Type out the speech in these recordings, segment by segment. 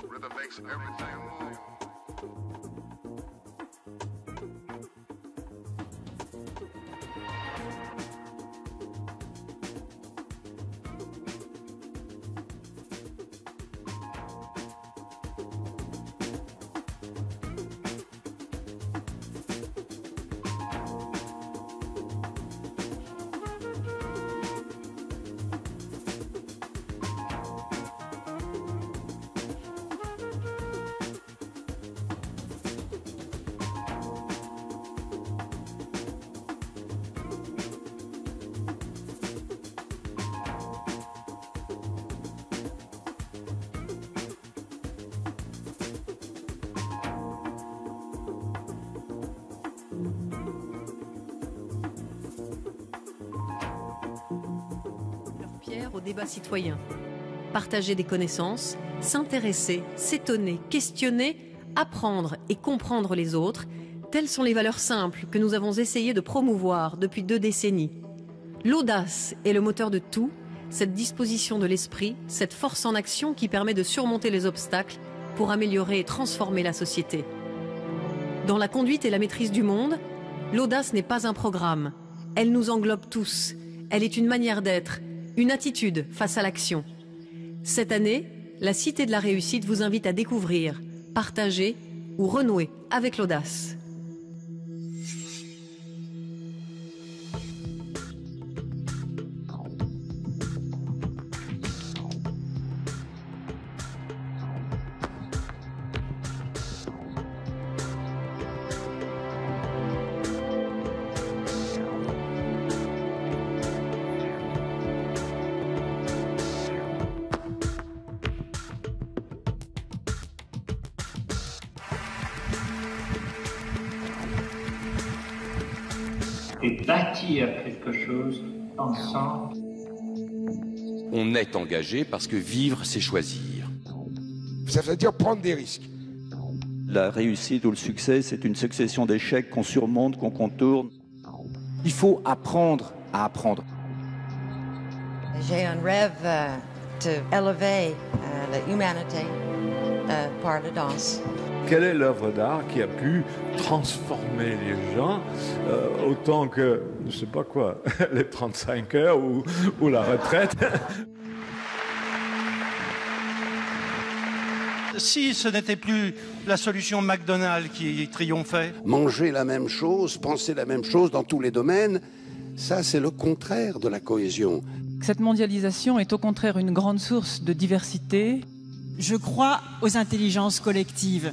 Rhythm makes everything move. Pierre au débat citoyen. Partager des connaissances, s'intéresser, s'étonner, questionner, apprendre et comprendre les autres, telles sont les valeurs simples que nous avons essayé de promouvoir depuis 2 décennies. L'audace est le moteur de tout, cette disposition de l'esprit, cette force en action qui permet de surmonter les obstacles pour améliorer et transformer la société. Dans la conduite et la maîtrise du monde, l'audace n'est pas un programme. Elle nous englobe tous. Elle est une manière d'être, une attitude face à l'action. Cette année, la Cité de la Réussite vous invite à découvrir, partager ou renouer avec l'audace. Et bâtir quelque chose ensemble. On est engagé parce que vivre, c'est choisir. Ça veut dire prendre des risques. La réussite ou le succès, c'est une succession d'échecs qu'on surmonte, qu'on contourne. Il faut apprendre à apprendre. J'ai un rêve d'élever l'humanité par la danse. Quelle est l'œuvre d'art qui a pu transformer les gens autant que, je ne sais pas quoi, les 35 heures ou la retraite? Si ce n'était plus la solution McDonald's qui triomphait. Manger la même chose, penser la même chose dans tous les domaines, ça c'est le contraire de la cohésion. Cette mondialisation est au contraire une grande source de diversité. Je crois aux intelligences collectives.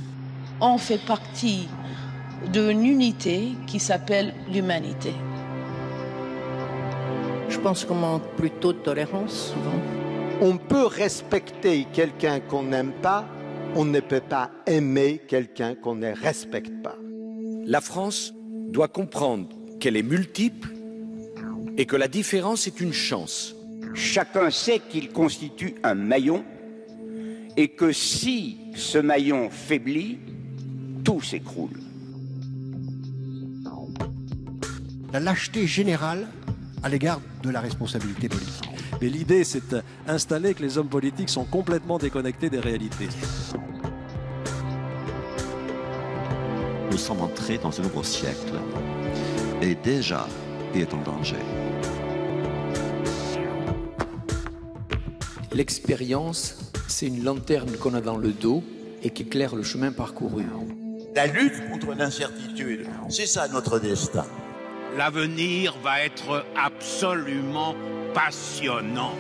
On fait partie d'une unité qui s'appelle l'humanité. Je pense qu'on manque plutôt de tolérance, souvent. On peut respecter quelqu'un qu'on n'aime pas, on ne peut pas aimer quelqu'un qu'on ne respecte pas. La France doit comprendre qu'elle est multiple et que la différence est une chance. Chacun sait qu'il constitue un maillon et que si ce maillon faiblit, tout s'écroule. La lâcheté générale à l'égard de la responsabilité politique. Mais l'idée, c'est d'installer que les hommes politiques sont complètement déconnectés des réalités. Nous sommes entrés dans un nouveau siècle et déjà, il est en danger. L'expérience, c'est une lanterne qu'on a dans le dos et qui éclaire le chemin parcouru. La lutte contre l'incertitude, c'est ça notre destin. L'avenir va être absolument passionnant.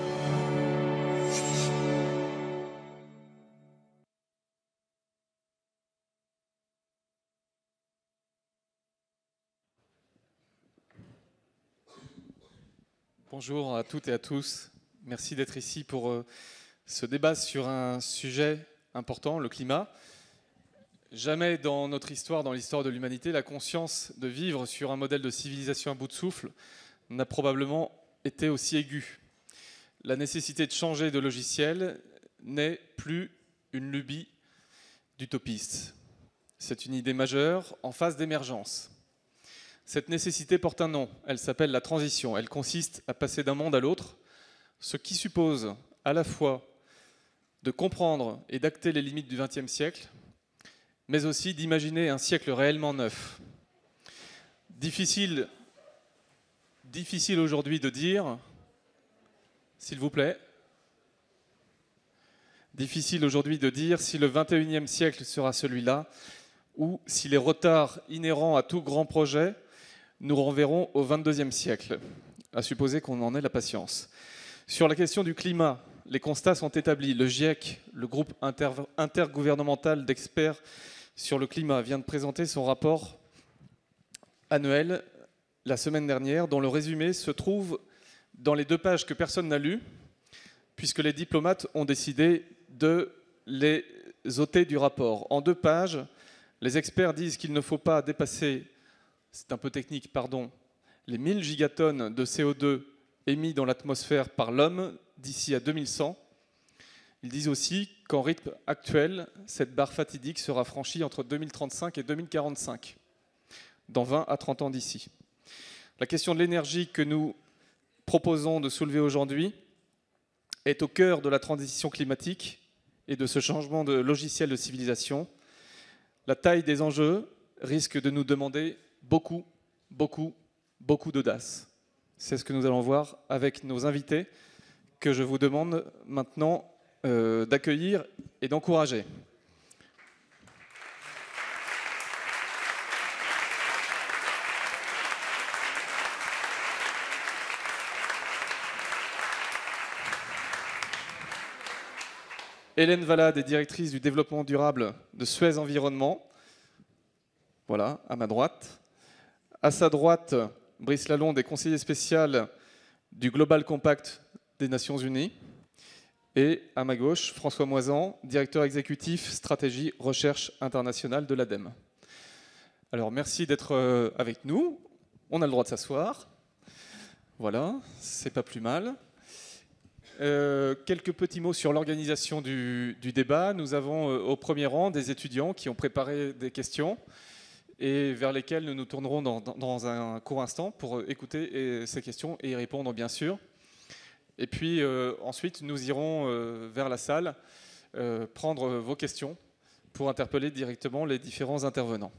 Bonjour à toutes et à tous. Merci d'être ici pour ce débat sur un sujet important, le climat. Jamais dans notre histoire, dans l'histoire de l'humanité, la conscience de vivre sur un modèle de civilisation à bout de souffle n'a probablement été aussi aiguë. La nécessité de changer de logiciel n'est plus une lubie d'utopiste. C'est une idée majeure en phase d'émergence. Cette nécessité porte un nom, elle s'appelle la transition. Elle consiste à passer d'un monde à l'autre, ce qui suppose à la fois de comprendre et d'acter les limites du XXe siècle, mais aussi d'imaginer un siècle réellement neuf. Difficile aujourd'hui de dire, s'il vous plaît, difficile aujourd'hui de dire si le XXIe siècle sera celui-là ou si les retards inhérents à tout grand projet nous renverront au XXIe siècle, à supposer qu'on en ait la patience. Sur la question du climat, les constats sont établis. Le GIEC, le groupe intergouvernemental d'experts sur le climat, vient de présenter son rapport annuel la semaine dernière, dont le résumé se trouve dans les 2 pages que personne n'a lues, puisque les diplomates ont décidé de les ôter du rapport. En 2 pages, les experts disent qu'il ne faut pas dépasser, c'est un peu technique, pardon, les 1000 gigatonnes de CO2 émis dans l'atmosphère par l'homme d'ici à 2100. Ils disent aussi qu'en rythme actuel, cette barre fatidique sera franchie entre 2035 et 2045, dans 20 à 30 ans d'ici. La question de l'énergie que nous proposons de soulever aujourd'hui est au cœur de la transition climatique et de ce changement de logiciel de civilisation. La taille des enjeux risque de nous demander beaucoup d'audace. C'est ce que nous allons voir avec nos invités, que je vous demande maintenant d'accueillir et d'encourager. Hélène Valade est directrice du développement durable de Suez Environnement. Voilà, à ma droite. À sa droite, Brice Lalonde est conseiller spécial du Global Compact des Nations Unies. Et à ma gauche, François Moisan, directeur exécutif stratégie recherche internationale de l'ADEME. Alors merci d'être avec nous. On a le droit de s'asseoir. Voilà, c'est pas plus mal. Quelques petits mots sur l'organisation du débat. Nous avons au premier rang des étudiants qui ont préparé des questions et vers lesquelles nous nous tournerons dans un court instant pour écouter ces questions et y répondre bien sûr. Et puis ensuite nous irons vers la salle prendre vos questions pour interpeller directement les différents intervenants.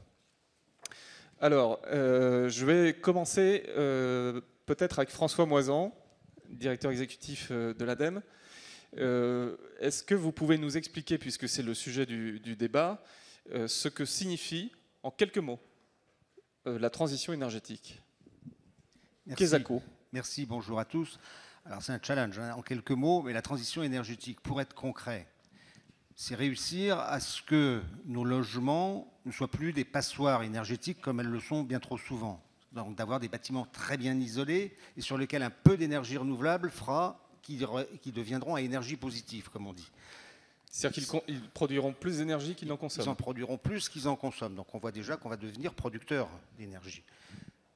Alors je vais commencer peut-être avec François Moisan, directeur exécutif de l'ADEME. Est-ce que vous pouvez nous expliquer, puisque c'est le sujet du débat, ce que signifie, en quelques mots, la transition énergétique? Kezako. Merci, bonjour à tous. Alors c'est un challenge, hein, en quelques mots, mais la transition énergétique, pour être concret, c'est réussir à ce que nos logements ne soient plus des passoires énergétiques comme elles le sont bien trop souvent. Donc d'avoir des bâtiments très bien isolés et sur lesquels un peu d'énergie renouvelable fera qu'ils deviendront à énergie positive, comme on dit. C'est-à-dire qu'ils produiront plus d'énergie qu'ils n'en consomment. Ils en produiront plus qu'ils en consomment. Donc on voit déjà qu'on va devenir producteur d'énergie.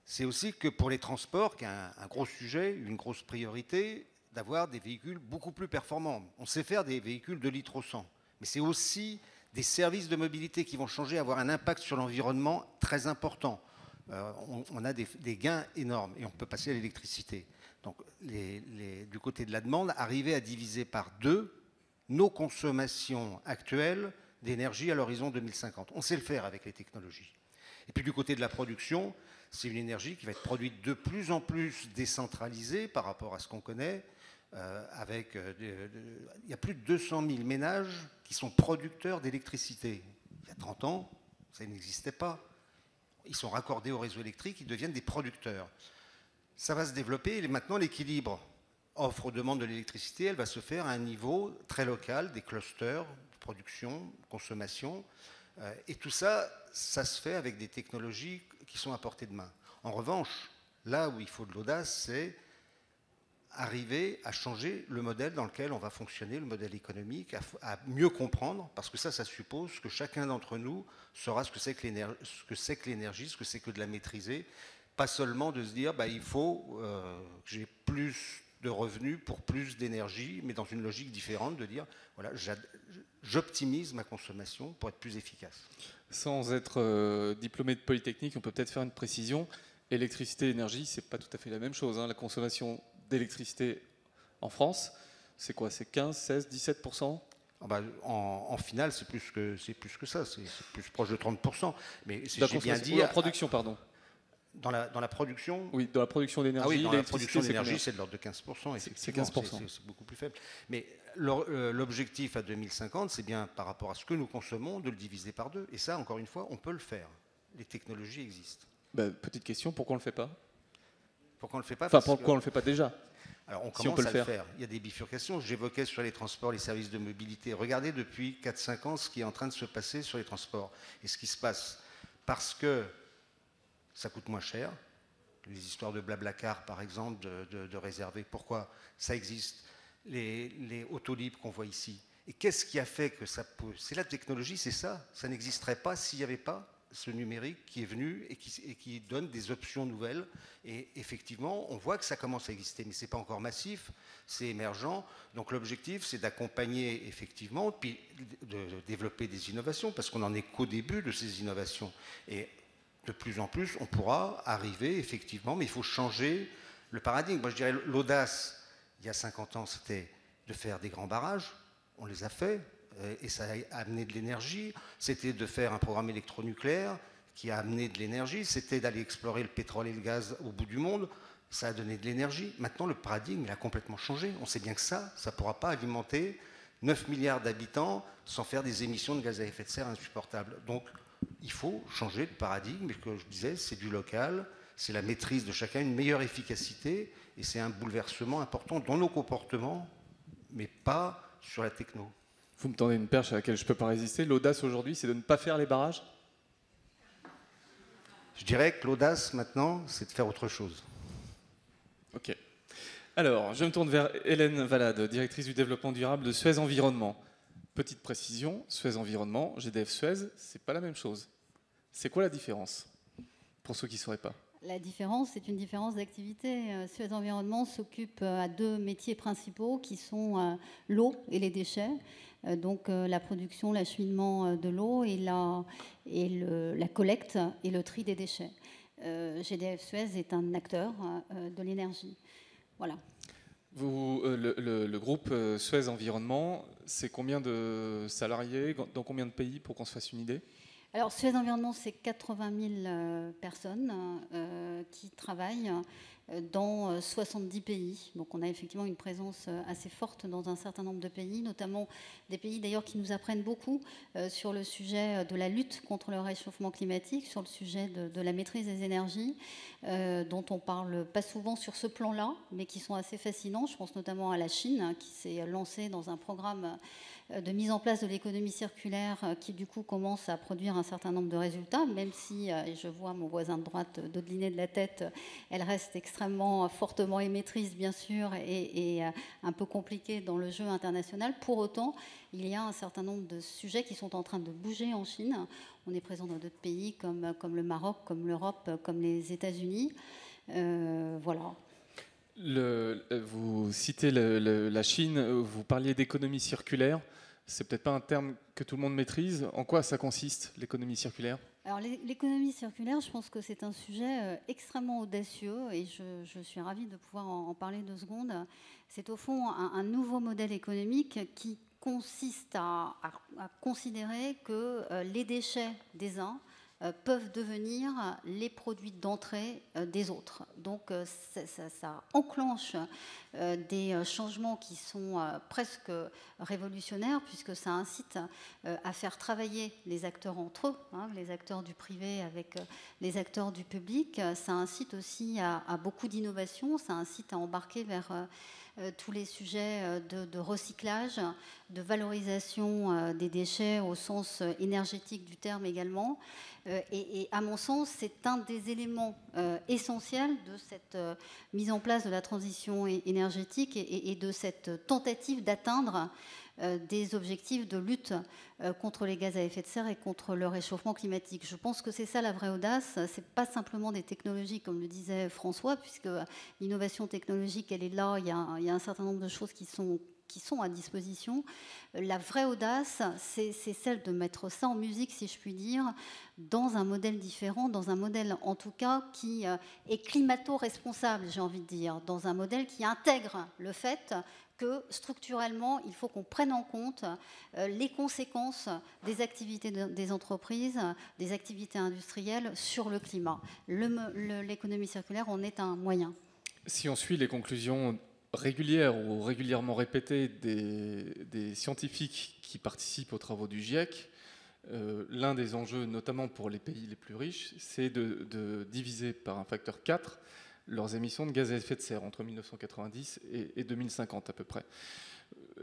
C'est aussi que pour les transports, qui est un gros sujet, une grosse priorité, d'avoir des véhicules beaucoup plus performants. On sait faire des véhicules 2 litres au 100. Mais c'est aussi des services de mobilité qui vont changer, avoir un impact sur l'environnement très important. On a des gains énormes et on peut passer à l'électricité. Donc, du côté de la demande, arriver à diviser par 2 nos consommations actuelles d'énergie à l'horizon 2050. On sait le faire avec les technologies. Et puis du côté de la production, c'est une énergie qui va être produite de plus en plus décentralisée par rapport à ce qu'on connaît. Il y a plus de 200 000 ménages qui sont producteurs d'électricité. Il y a 30 ans, ça n'existait pas. Ils sont raccordés au réseau électrique, ils deviennent des producteurs. Ça va se développer et maintenant l'équilibre offre-demande de l'électricité, elle va se faire à un niveau très local, des clusters, production, consommation. Et tout ça, ça se fait avec des technologies qui sont à portée de main. En revanche, là où il faut de l'audace, c'est arriver à changer le modèle dans lequel on va fonctionner, le modèle économique, à mieux comprendre, parce que ça suppose que chacun d'entre nous saura ce que c'est que l'énergie, ce que c'est que de la maîtriser, pas seulement de se dire il faut que j'ai plus de revenus pour plus d'énergie, mais dans une logique différente, de dire voilà, j'optimise ma consommation pour être plus efficace. Sans être diplômé de Polytechnique, on peut peut-être faire une précision. Électricité et énergie, c'est pas tout à fait la même chose. La consommation d'électricité en France, c'est quoi? C'est 15, 16, 17%? En finale, c'est plus que ça, c'est plus proche de 30%. Mais si j'ai bien dit... Ou la production, pardon. Dans la production? Oui, dans la production d'énergie. Ah oui, dans la production d'énergie, c'est de l'ordre de 15%. C'est 15%. C'est beaucoup plus faible. Mais l'objectif à 2050, c'est bien par rapport à ce que nous consommons, de le diviser par 2. Et ça, encore une fois, on peut le faire. Les technologies existent. Petite question, pourquoi on ne le fait pas? Pourquoi on ne le fait pas? Pourquoi on ne le fait pas déjà? Alors on commence à le faire. Il y a des bifurcations. J'évoquais sur les transports, les services de mobilité. Regardez depuis 4-5 ans ce qui est en train de se passer sur les transports. Et ce qui se passe, parce que ça coûte moins cher, les histoires de Blablacar par exemple, de réserver. Pourquoi? Ça existe. Les autolibres qu'on voit ici. Et qu'est-ce qui a fait que ça peut... C'est la technologie, c'est ça. Ça n'existerait pas s'il n'y avait pas ce numérique qui est venu et qui donne des options nouvelles. Et effectivement, on voit que ça commence à exister, mais ce n'est pas encore massif, c'est émergent. Donc l'objectif, c'est d'accompagner effectivement, puis de développer des innovations, parce qu'on n'en est qu'au début de ces innovations. Et de plus en plus, on pourra arriver effectivement, mais il faut changer le paradigme. Moi, je dirais l'audace, il y a 50 ans, c'était de faire des grands barrages. On les a fait. Et ça a amené de l'énergie. C'était de faire un programme électronucléaire qui a amené de l'énergie. C'était d'aller explorer le pétrole et le gaz au bout du monde. Ça a donné de l'énergie. Maintenant, le paradigme, il a complètement changé. On sait bien que ça ne pourra pas alimenter 9 milliards d'habitants sans faire des émissions de gaz à effet de serre insupportables. Donc, il faut changer de paradigme. Et ce que je disais, c'est du local, c'est la maîtrise de chacun, une meilleure efficacité. Et c'est un bouleversement important dans nos comportements, mais pas sur la techno. Vous me tendez une perche à laquelle je ne peux pas résister. L'audace aujourd'hui, c'est de ne pas faire les barrages? Je dirais que l'audace, maintenant, c'est de faire autre chose. Ok. Alors, je me tourne vers Hélène Valade, directrice du développement durable de Suez Environnement. Petite précision, Suez Environnement, GDF Suez, c'est pas la même chose. C'est quoi la différence, pour ceux qui ne sauraient pas? La différence, c'est une différence d'activité. Suez Environnement s'occupe à 2 métiers principaux qui sont l'eau et les déchets. Donc la production, l'acheminement de l'eau et la collecte et le tri des déchets. GDF Suez est un acteur de l'énergie. Voilà. Le groupe Suez Environnement, c'est combien de salariés, dans combien de pays, pour qu'on se fasse une idée? Alors, Suez Environnement, c'est 80 000 personnes qui travaillent dans 70 pays. Donc, on a effectivement une présence assez forte dans un certain nombre de pays, notamment des pays d'ailleurs qui nous apprennent beaucoup sur le sujet de la lutte contre le réchauffement climatique, sur le sujet de la maîtrise des énergies, dont on parle pas souvent sur ce plan-là, mais qui sont assez fascinants. Je pense notamment à la Chine, qui s'est lancée dans un programme de mise en place de l'économie circulaire qui du coup commence à produire un certain nombre de résultats, même si, je vois mon voisin de droite dodeliner de la tête, elle reste extrêmement fortement émettrice bien sûr et un peu compliquée dans le jeu international. Pour autant, il y a un certain nombre de sujets qui sont en train de bouger en Chine. On est présent dans d'autres pays comme le Maroc, comme l'Europe, comme les États-Unis. Voilà. Vous citez la Chine, vous parliez d'économie circulaire. C'est peut-être pas un terme que tout le monde maîtrise. En quoi ça consiste, l'économie circulaire? Alors l'économie circulaire, je pense que c'est un sujet extrêmement audacieux et je suis ravie de pouvoir en parler 2 secondes. C'est au fond un nouveau modèle économique qui consiste à considérer que les déchets des uns peuvent devenir les produits d'entrée des autres. Donc ça enclenche des changements qui sont presque révolutionnaires, puisque ça incite à faire travailler les acteurs entre eux, les acteurs du privé avec les acteurs du public. Ça incite aussi à beaucoup d'innovation, ça incite à embarquer vers tous les sujets de recyclage, de valorisation des déchets au sens énergétique du terme également. Et à mon sens, c'est un des éléments essentiels de cette mise en place de la transition énergétique et de cette tentative d'atteindre des objectifs de lutte contre les gaz à effet de serre et contre le réchauffement climatique. Je pense que c'est ça la vraie audace. C'est pas simplement des technologies, comme le disait François, puisque l'innovation technologique, elle est là. Il y a un certain nombre de choses qui sont à disposition. La vraie audace, c'est celle de mettre ça en musique, si je puis dire, dans un modèle différent, dans un modèle en tout cas qui est climato-responsable, j'ai envie de dire, dans un modèle qui intègre le fait que structurellement, il faut qu'on prenne en compte les conséquences des activités des entreprises, des activités industrielles sur le climat. L'économie circulaire en est un moyen. Si on suit les conclusions régulières ou régulièrement répétées des scientifiques qui participent aux travaux du GIEC, l'un des enjeux, notamment pour les pays les plus riches, c'est de diviser par un facteur 4 leurs émissions de gaz à effet de serre entre 1990 et 2050 à peu près.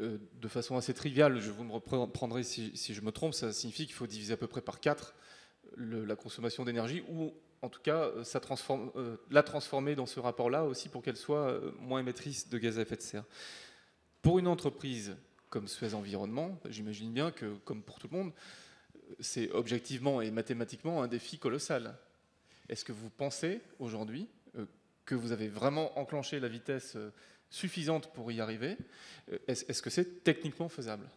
De façon assez triviale, vous me reprendrez si je me trompe, ça signifie qu'il faut diviser à peu près par 4 la consommation d'énergie, ou en tout cas la transformer dans ce rapport-là aussi pour qu'elle soit moins émettrice de gaz à effet de serre. Pour une entreprise comme Suez Environnement, j'imagine bien que, comme pour tout le monde, c'est objectivement et mathématiquement un défi colossal. Est-ce que vous pensez aujourd'hui que vous avez vraiment enclenché la vitesse suffisante pour y arriver? Est-ce que c'est techniquement faisable?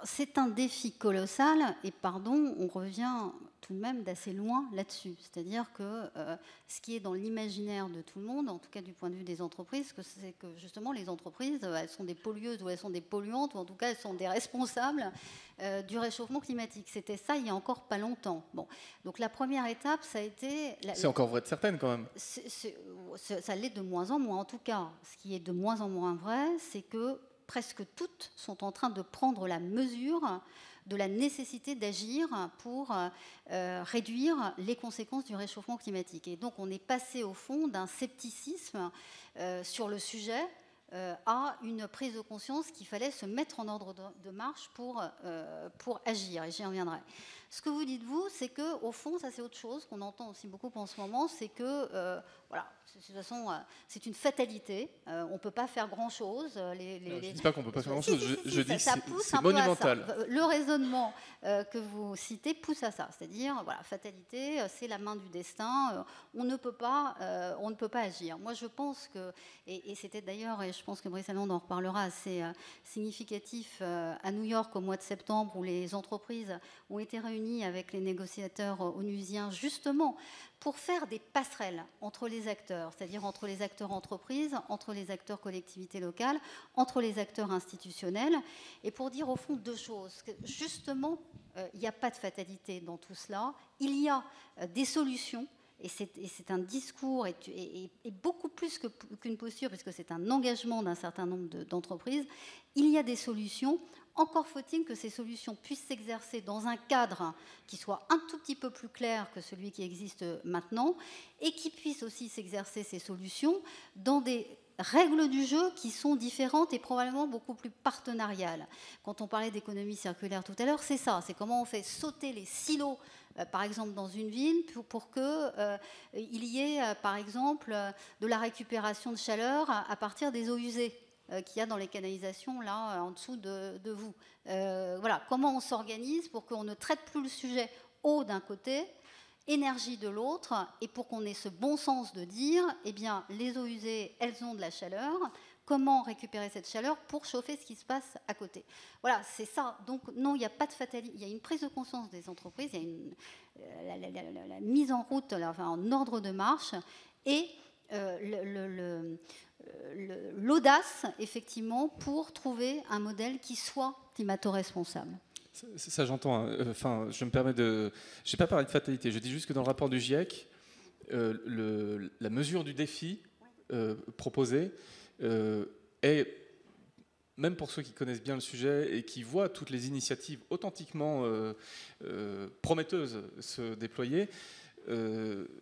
C'est un défi colossal et pardon, on revient tout de même d'assez loin là-dessus. C'est-à-dire que ce qui est dans l'imaginaire de tout le monde, en tout cas du point de vue des entreprises, c'est que justement les entreprises, elles sont des pollueuses ou elles sont des polluantes, ou en tout cas elles sont des responsables du réchauffement climatique. C'était ça il y a encore pas longtemps. Bon. Donc la première étape, ça a été... C'est encore vrai de certaines quand même. Ça l'est de moins en moins. En tout cas, ce qui est de moins en moins vrai, c'est que presque toutes sont en train de prendre la mesure de la nécessité d'agir pour réduire les conséquences du réchauffement climatique. Et donc on est passé au fond d'un scepticisme sur le sujet à une prise de conscience qu'il fallait se mettre en ordre de marche pour agir, et j'y reviendrai. Ce que vous dites, vous, c'est qu'au fond, ça c'est autre chose qu'on entend aussi beaucoup en ce moment, c'est que, voilà, de toute façon, c'est une fatalité, on ne peut pas faire grand-chose. Je ne dis pas qu'on ne peut pas faire grand-chose, je dis que c'est monumental. Le raisonnement que vous citez pousse à ça, c'est-à-dire, voilà, fatalité, c'est la main du destin, on ne peut pas agir. Moi, je pense que, et c'était d'ailleurs, et je pense que Brice Lalonde en reparlera, assez significatif à New York au mois de septembre, où les entreprises ont été réunies avec les négociateurs onusiens, justement, pour faire des passerelles entre les acteurs, c'est-à-dire entre les acteurs entreprises, entre les acteurs collectivités locales, entre les acteurs institutionnels, et pour dire au fond deux choses. Que justement, il n'y a pas de fatalité dans tout cela, il y a des solutions, et c'est un discours et beaucoup plus qu'une posture, parce que c'est un engagement d'un certain nombre d'entreprises, il y a des solutions. Encore faut-il que ces solutions puissent s'exercer dans un cadre qui soit un tout petit peu plus clair que celui qui existe maintenant, et qui puisse aussi s'exercer ces solutions dans des règles du jeu qui sont différentes et probablement beaucoup plus partenariales. Quand on parlait d'économie circulaire tout à l'heure, c'est ça, c'est comment on fait sauter les silos, par exemple dans une ville, pour qu'il y ait, par exemple, de la récupération de chaleur à partir des eaux usées qu'il y a dans les canalisations là en dessous de vous. Voilà, comment on s'organise pour qu'on ne traite plus le sujet eau d'un côté, énergie de l'autre, et pour qu'on ait ce bon sens de dire, eh bien, les eaux usées, elles ont de la chaleur. Comment récupérer cette chaleur pour chauffer ce qui se passe à côté? Voilà, c'est ça. Donc non, il n'y a pas de fatalité. Il y a une prise de conscience des entreprises, il y a la mise en route, enfin, en ordre de marche, et l'audace, effectivement, pour trouver un modèle qui soit climato-responsable. Ça j'entends. Enfin, je me permets de... Je n'ai pas parlé de fatalité. Je dis juste que dans le rapport du GIEC, la mesure du défi proposé est, même pour ceux qui connaissent bien le sujet et qui voient toutes les initiatives authentiquement prometteuses se déployer,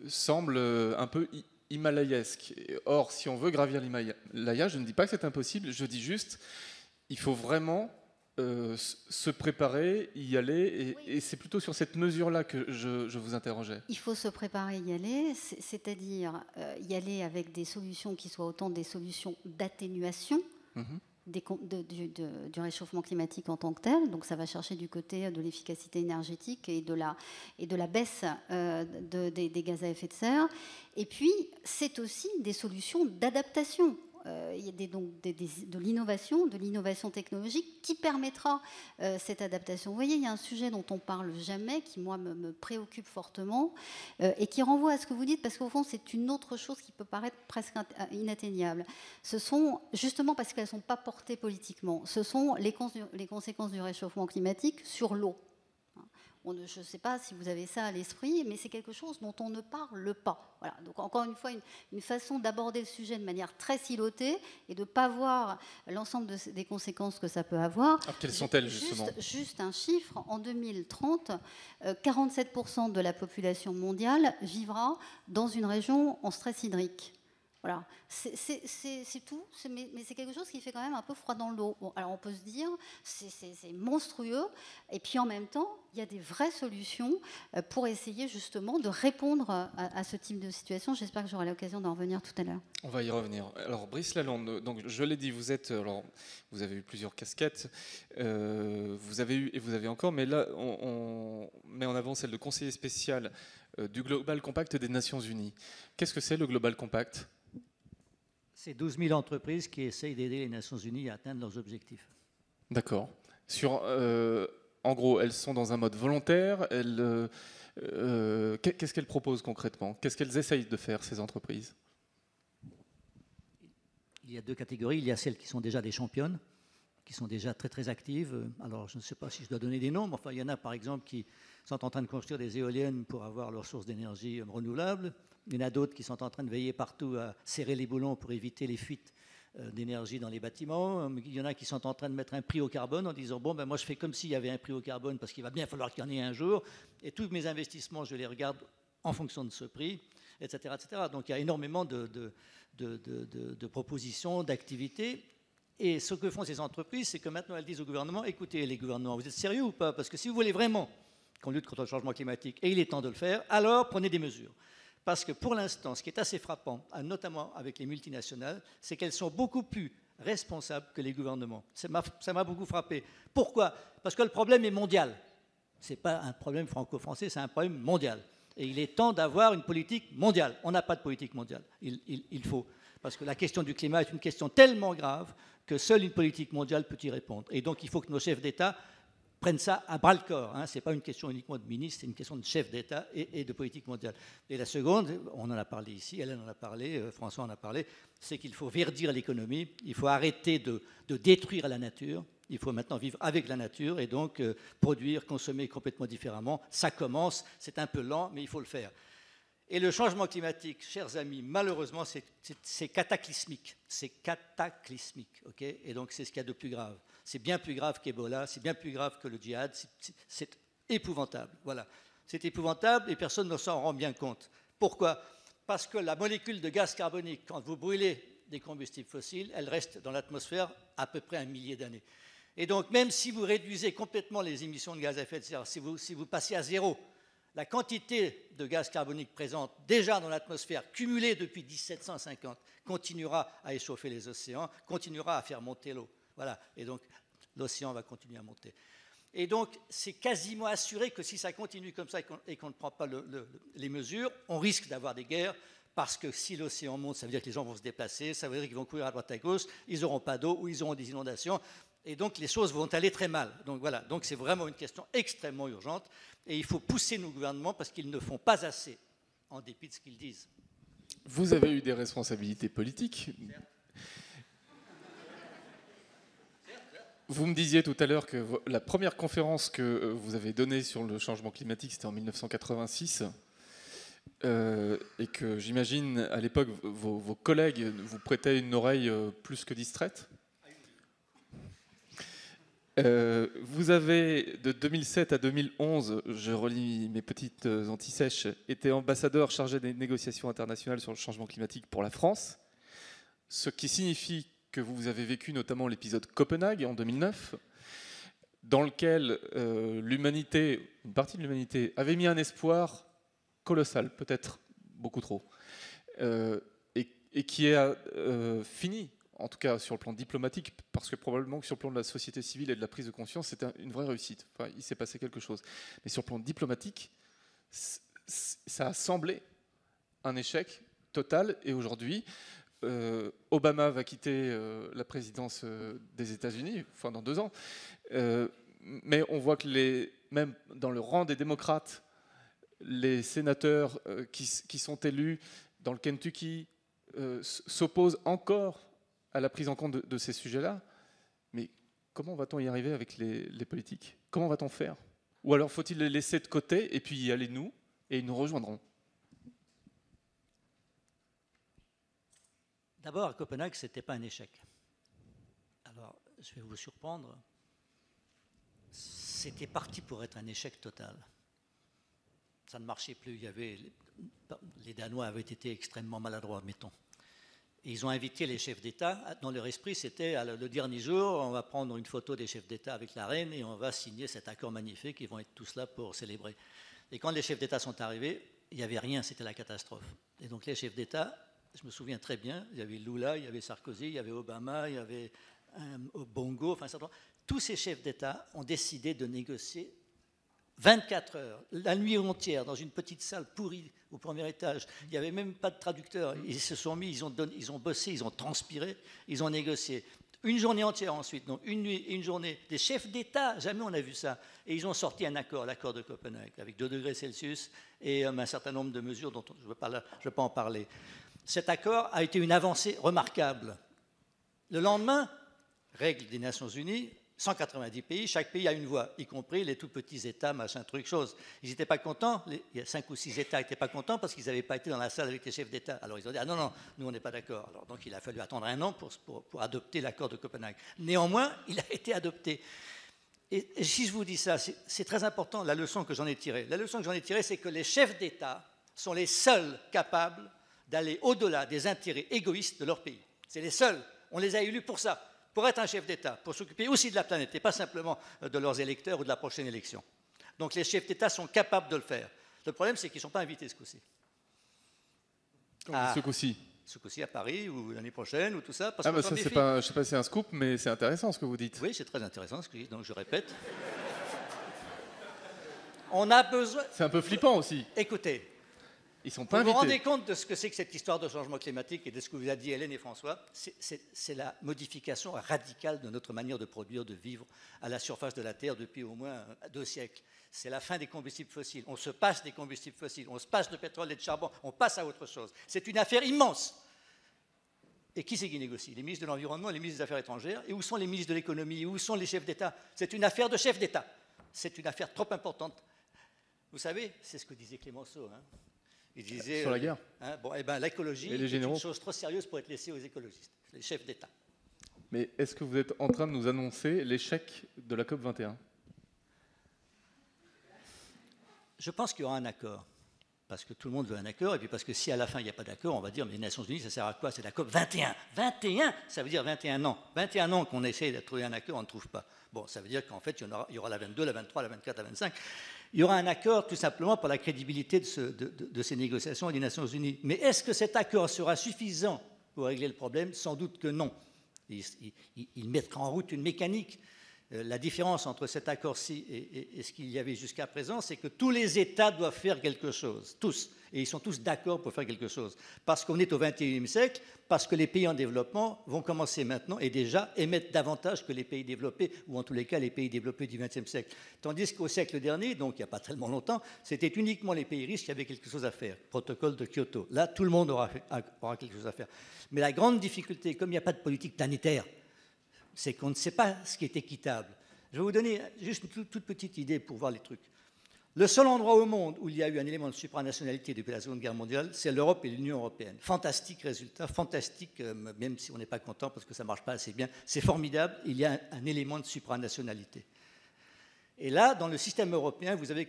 semble un peu himalayesque. Or, si on veut gravir l'Himalaya, je ne dis pas que c'est impossible, je dis juste il faut vraiment se préparer, y aller, et c'est plutôt sur cette mesure-là que je vous interrogeais. Il faut se préparer, y aller, c'est-à-dire y aller avec des solutions qui soient autant des solutions d'atténuation du réchauffement climatique en tant que tel. Donc ça va chercher du côté de l'efficacité énergétique et de la baisse des gaz à effet de serre. Et puis, c'est aussi des solutions d'adaptation. Il y a de l'innovation technologique qui permettra cette adaptation. Vous voyez, il y a un sujet dont on ne parle jamais, qui, moi, me préoccupe fortement, et qui renvoie à ce que vous dites, parce qu'au fond, c'est une autre chose qui peut paraître presque inatteignable. Ce sont, justement parce qu'elles ne sont pas portées politiquement, ce sont les conséquences du réchauffement climatique sur l'eau. Je ne sais pas si vous avez ça à l'esprit, mais c'est quelque chose dont on ne parle pas. Voilà. Donc encore une fois, une façon d'aborder le sujet de manière très silotée et de ne pas voir l'ensemble des conséquences que ça peut avoir. Alors quelles sont-elles justement ? Juste un chiffre, en 2030, 47% de la population mondiale vivra dans une région en stress hydrique. Voilà, c'est tout, mais c'est quelque chose qui fait quand même un peu froid dans le dos. Bon, alors on peut se dire, c'est monstrueux, et puis en même temps, il y a des vraies solutions pour essayer justement de répondre à ce type de situation. J'espère que j'aurai l'occasion d'en revenir tout à l'heure. On va y revenir. Alors Brice Lalonde, donc je l'ai dit, vous avez eu plusieurs casquettes, vous avez eu et vous avez encore, mais là on met en avant celle de conseiller spécial du Global Compact des Nations Unies. Qu'est-ce que c'est le Global Compact ? C'est 12 000 entreprises qui essayent d'aider les Nations Unies à atteindre leurs objectifs. D'accord. En gros, elles sont dans un mode volontaire. Qu'est-ce qu'elles proposent concrètement ? Qu'est-ce qu'elles essayent de faire, ces entreprises ? Il y a deux catégories. Il y a celles qui sont déjà des championnes, qui sont déjà très très actives. Alors, je ne sais pas si je dois donner des noms, mais enfin, il y en a par exemple qui sont en train de construire des éoliennes pour avoir leur source d'énergie renouvelable. Il y en a d'autres qui sont en train de veiller partout à serrer les boulons pour éviter les fuites d'énergie dans les bâtiments. Il y en a qui sont en train de mettre un prix au carbone en disant bon, ben moi je fais comme s'il y avait un prix au carbone parce qu'il va bien falloir qu'il y en ait un jour. Et tous mes investissements, je les regarde en fonction de ce prix, etc. etc. Donc il y a énormément de propositions, d'activités. Et ce que font ces entreprises, c'est que maintenant elles disent au gouvernement écoutez les gouvernements, vous êtes sérieux ou pas ? Parce que si vous voulez vraiment qu'on lutte contre le changement climatique, et il est temps de le faire, alors prenez des mesures. Parce que pour l'instant, ce qui est assez frappant, notamment avec les multinationales, c'est qu'elles sont beaucoup plus responsables que les gouvernements. Ça m'a beaucoup frappé. Pourquoi ? Parce que le problème est mondial. Ce n'est pas un problème franco-français, c'est un problème mondial. Et il est temps d'avoir une politique mondiale. On n'a pas de politique mondiale. Il faut. Parce que la question du climat est une question tellement grave que seule une politique mondiale peut y répondre. Et donc il faut que nos chefs d'État prennent ça à bras-le-corps. Ce n'est pas une question uniquement de ministre, c'est une question de chef d'État et de politique mondiale. Et la seconde, on en a parlé ici, Hélène en a parlé, François en a parlé, c'est qu'il faut verdir l'économie, il faut arrêter de détruire la nature, il faut maintenant vivre avec la nature et donc produire, consommer complètement différemment. Ça commence, c'est un peu lent, mais il faut le faire. Et le changement climatique, chers amis, malheureusement, c'est cataclysmique. C'est cataclysmique, ok ? Et donc c'est ce qu'il y a de plus grave. C'est bien plus grave qu'Ebola, c'est bien plus grave que le djihad, c'est épouvantable. Voilà. C'est épouvantable et personne ne s'en rend bien compte. Pourquoi ? Parce que la molécule de gaz carbonique, quand vous brûlez des combustibles fossiles, elle reste dans l'atmosphère à peu près 1 millier d'années. Et donc même si vous réduisez complètement les émissions de gaz à effet de serre, si vous passez à zéro, la quantité de gaz carbonique présente déjà dans l'atmosphère, cumulée depuis 1750, continuera à échauffer les océans, continuera à faire monter l'eau. Voilà. Et donc, l'océan va continuer à monter. Et donc, c'est quasiment assuré que si ça continue comme ça et qu'on ne prend pas les mesures, on risque d'avoir des guerres, parce que si l'océan monte, ça veut dire que les gens vont se déplacer, ça veut dire qu'ils vont courir à droite à gauche, ils n'auront pas d'eau ou ils auront des inondations. Et donc, les choses vont aller très mal. Donc, voilà. Donc, c'est vraiment une question extrêmement urgente. Et il faut pousser nos gouvernements parce qu'ils ne font pas assez, en dépit de ce qu'ils disent. Vous avez eu des responsabilités politiques. Vous me disiez tout à l'heure que la première conférence que vous avez donnée sur le changement climatique, c'était en 1986. Et que j'imagine, à l'époque, vos collègues vous prêtaient une oreille plus que distraite. Vous avez, de 2007 à 2011, je relis mes petites antisèches, été ambassadeur chargé des négociations internationales sur le changement climatique pour la France, ce qui signifie que vous avez vécu notamment l'épisode Copenhague en 2009, dans lequel l'humanité, une partie de l'humanité, avait mis un espoir colossal, peut-être beaucoup trop, et qui a fini, en tout cas sur le plan diplomatique, parce que probablement que sur le plan de la société civile et de la prise de conscience, c'était une vraie réussite. Enfin, il s'est passé quelque chose. Mais sur le plan diplomatique, ça a semblé un échec total. Et aujourd'hui, Obama va quitter la présidence des États-Unis, enfin dans 2 ans. Mais on voit que même dans le rang des démocrates, les sénateurs qui sont élus dans le Kentucky s'opposent encore à la prise en compte de ces sujets-là. Mais comment va-t-on y arriver avec les politiques? Comment va-t-on faire? Ou alors faut-il les laisser de côté et puis y aller nous, et ils nous rejoindront? D'abord, à Copenhague, ce n'était pas un échec. Alors, je vais vous surprendre. C'était parti pour être un échec total. Ça ne marchait plus. Les Danois avaient été extrêmement maladroits, mettons. Et ils ont invité les chefs d'État. Dans leur esprit, c'était le dernier jour, on va prendre une photo des chefs d'État avec la reine et on va signer cet accord magnifique. Ils vont être tous là pour célébrer. Et quand les chefs d'État sont arrivés, il n'y avait rien, c'était la catastrophe. Et donc les chefs d'État, je me souviens très bien, il y avait Lula, il y avait Sarkozy, il y avait Obama, il y avait Bongo, enfin certainement. Tous ces chefs d'État ont décidé de négocier 24 heures, la nuit entière, dans une petite salle pourrie au premier étage. Il n'y avait même pas de traducteur. Ils se sont mis, ils ont bossé, ils ont transpiré, ils ont négocié. Une journée entière ensuite, donc une nuit et une journée. Des chefs d'État, jamais on a vu ça. Et ils ont sorti un accord, l'accord de Copenhague, avec 2 degrés Celsius et un certain nombre de mesures dont je ne veux pas en parler. Cet accord a été une avancée remarquable. Le lendemain, règle des Nations Unies, 190 pays, chaque pays a une voix, y compris les tout petits États, machin, truc, chose. Ils n'étaient pas contents, il y a 5 ou 6 États qui n'étaient pas contents parce qu'ils n'avaient pas été dans la salle avec les chefs d'État. Alors ils ont dit, ah non, non, nous on n'est pas d'accord. Alors donc il a fallu attendre 1 an pour adopter l'accord de Copenhague. Néanmoins, il a été adopté. Et si je vous dis ça, c'est très important, la leçon que j'en ai tirée. La leçon que j'en ai tirée, c'est que les chefs d'État sont les seuls capables d'aller au-delà des intérêts égoïstes de leur pays. C'est les seuls. On les a élus pour ça. Pour être un chef d'État, pour s'occuper aussi de la planète et pas simplement de leurs électeurs ou de la prochaine élection. Donc les chefs d'État sont capables de le faire. Le problème, c'est qu'ils ne sont pas invités ce coup-ci. Ce coup-ci? Ce coup-ci à Paris ou l'année prochaine ou tout ça. Parce ça, c'est pas, je ne sais pas si c'est un scoop, mais c'est intéressant ce que vous dites. Oui, c'est très intéressant ce que je dis, donc je répète. On a besoin... C'est un peu flippant aussi. Écoutez. Ils sont pas invités. Vous vous rendez compte de ce que c'est que cette histoire de changement climatique et de ce que vous a dit Hélène et François? C'est la modification radicale de notre manière de produire, de vivre à la surface de la Terre depuis au moins 2 siècles. C'est la fin des combustibles fossiles. On se passe des combustibles fossiles, on se passe de pétrole et de charbon, on passe à autre chose. C'est une affaire immense. Et qui c'est qui négocie? Les ministres de l'Environnement et les ministres des Affaires étrangères. Et où sont les ministres de l'Économie? Où sont les chefs d'État? C'est une affaire de chefs d'État. C'est une affaire trop importante. Vous savez, c'est ce que disait Clémenceau, hein. Il disait, sur la guerre. Bon, eh ben, l'écologie est une chose trop sérieuse pour être laissée aux écologistes, les chefs d'État. Mais est-ce que vous êtes en train de nous annoncer l'échec de la COP 21? Je pense qu'il y aura un accord, parce que tout le monde veut un accord, et puis parce que si à la fin il n'y a pas d'accord, on va dire, mais les Nations Unies, ça sert à quoi? C'est la COP 21. 21, ça veut dire 21 ans. 21 ans qu'on essaie de trouver un accord, on ne trouve pas. Bon, ça veut dire qu'en fait, il y aura la 22, la 23, la 24, la 25. Il y aura un accord tout simplement pour la crédibilité de ces négociations des Nations Unies. Mais est-ce que cet accord sera suffisant pour régler le problème? Sans doute que non. Il mettra en route une mécanique. La différence entre cet accord-ci et ce qu'il y avait jusqu'à présent, c'est que tous les États doivent faire quelque chose, tous. Et ils sont tous d'accord pour faire quelque chose. Parce qu'on est au XXIe siècle, parce que les pays en développement vont commencer maintenant et déjà émettre davantage que les pays développés, ou en tous les cas les pays développés du XXe siècle. Tandis qu'au siècle dernier, donc il n'y a pas tellement longtemps, c'était uniquement les pays riches qui avaient quelque chose à faire. Protocole de Kyoto. Là, tout le monde aura quelque chose à faire. Mais la grande difficulté, comme il n'y a pas de politique planétaire, c'est qu'on ne sait pas ce qui est équitable. Je vais vous donner juste une toute petite idée pour voir les trucs. Le seul endroit au monde où il y a eu un élément de supranationalité depuis la Seconde Guerre mondiale, c'est l'Europe et l'Union européenne. Fantastique résultat, fantastique, même si on n'est pas content parce que ça ne marche pas assez bien. C'est formidable, il y a un élément de supranationalité. Et là, dans le système européen, vous avez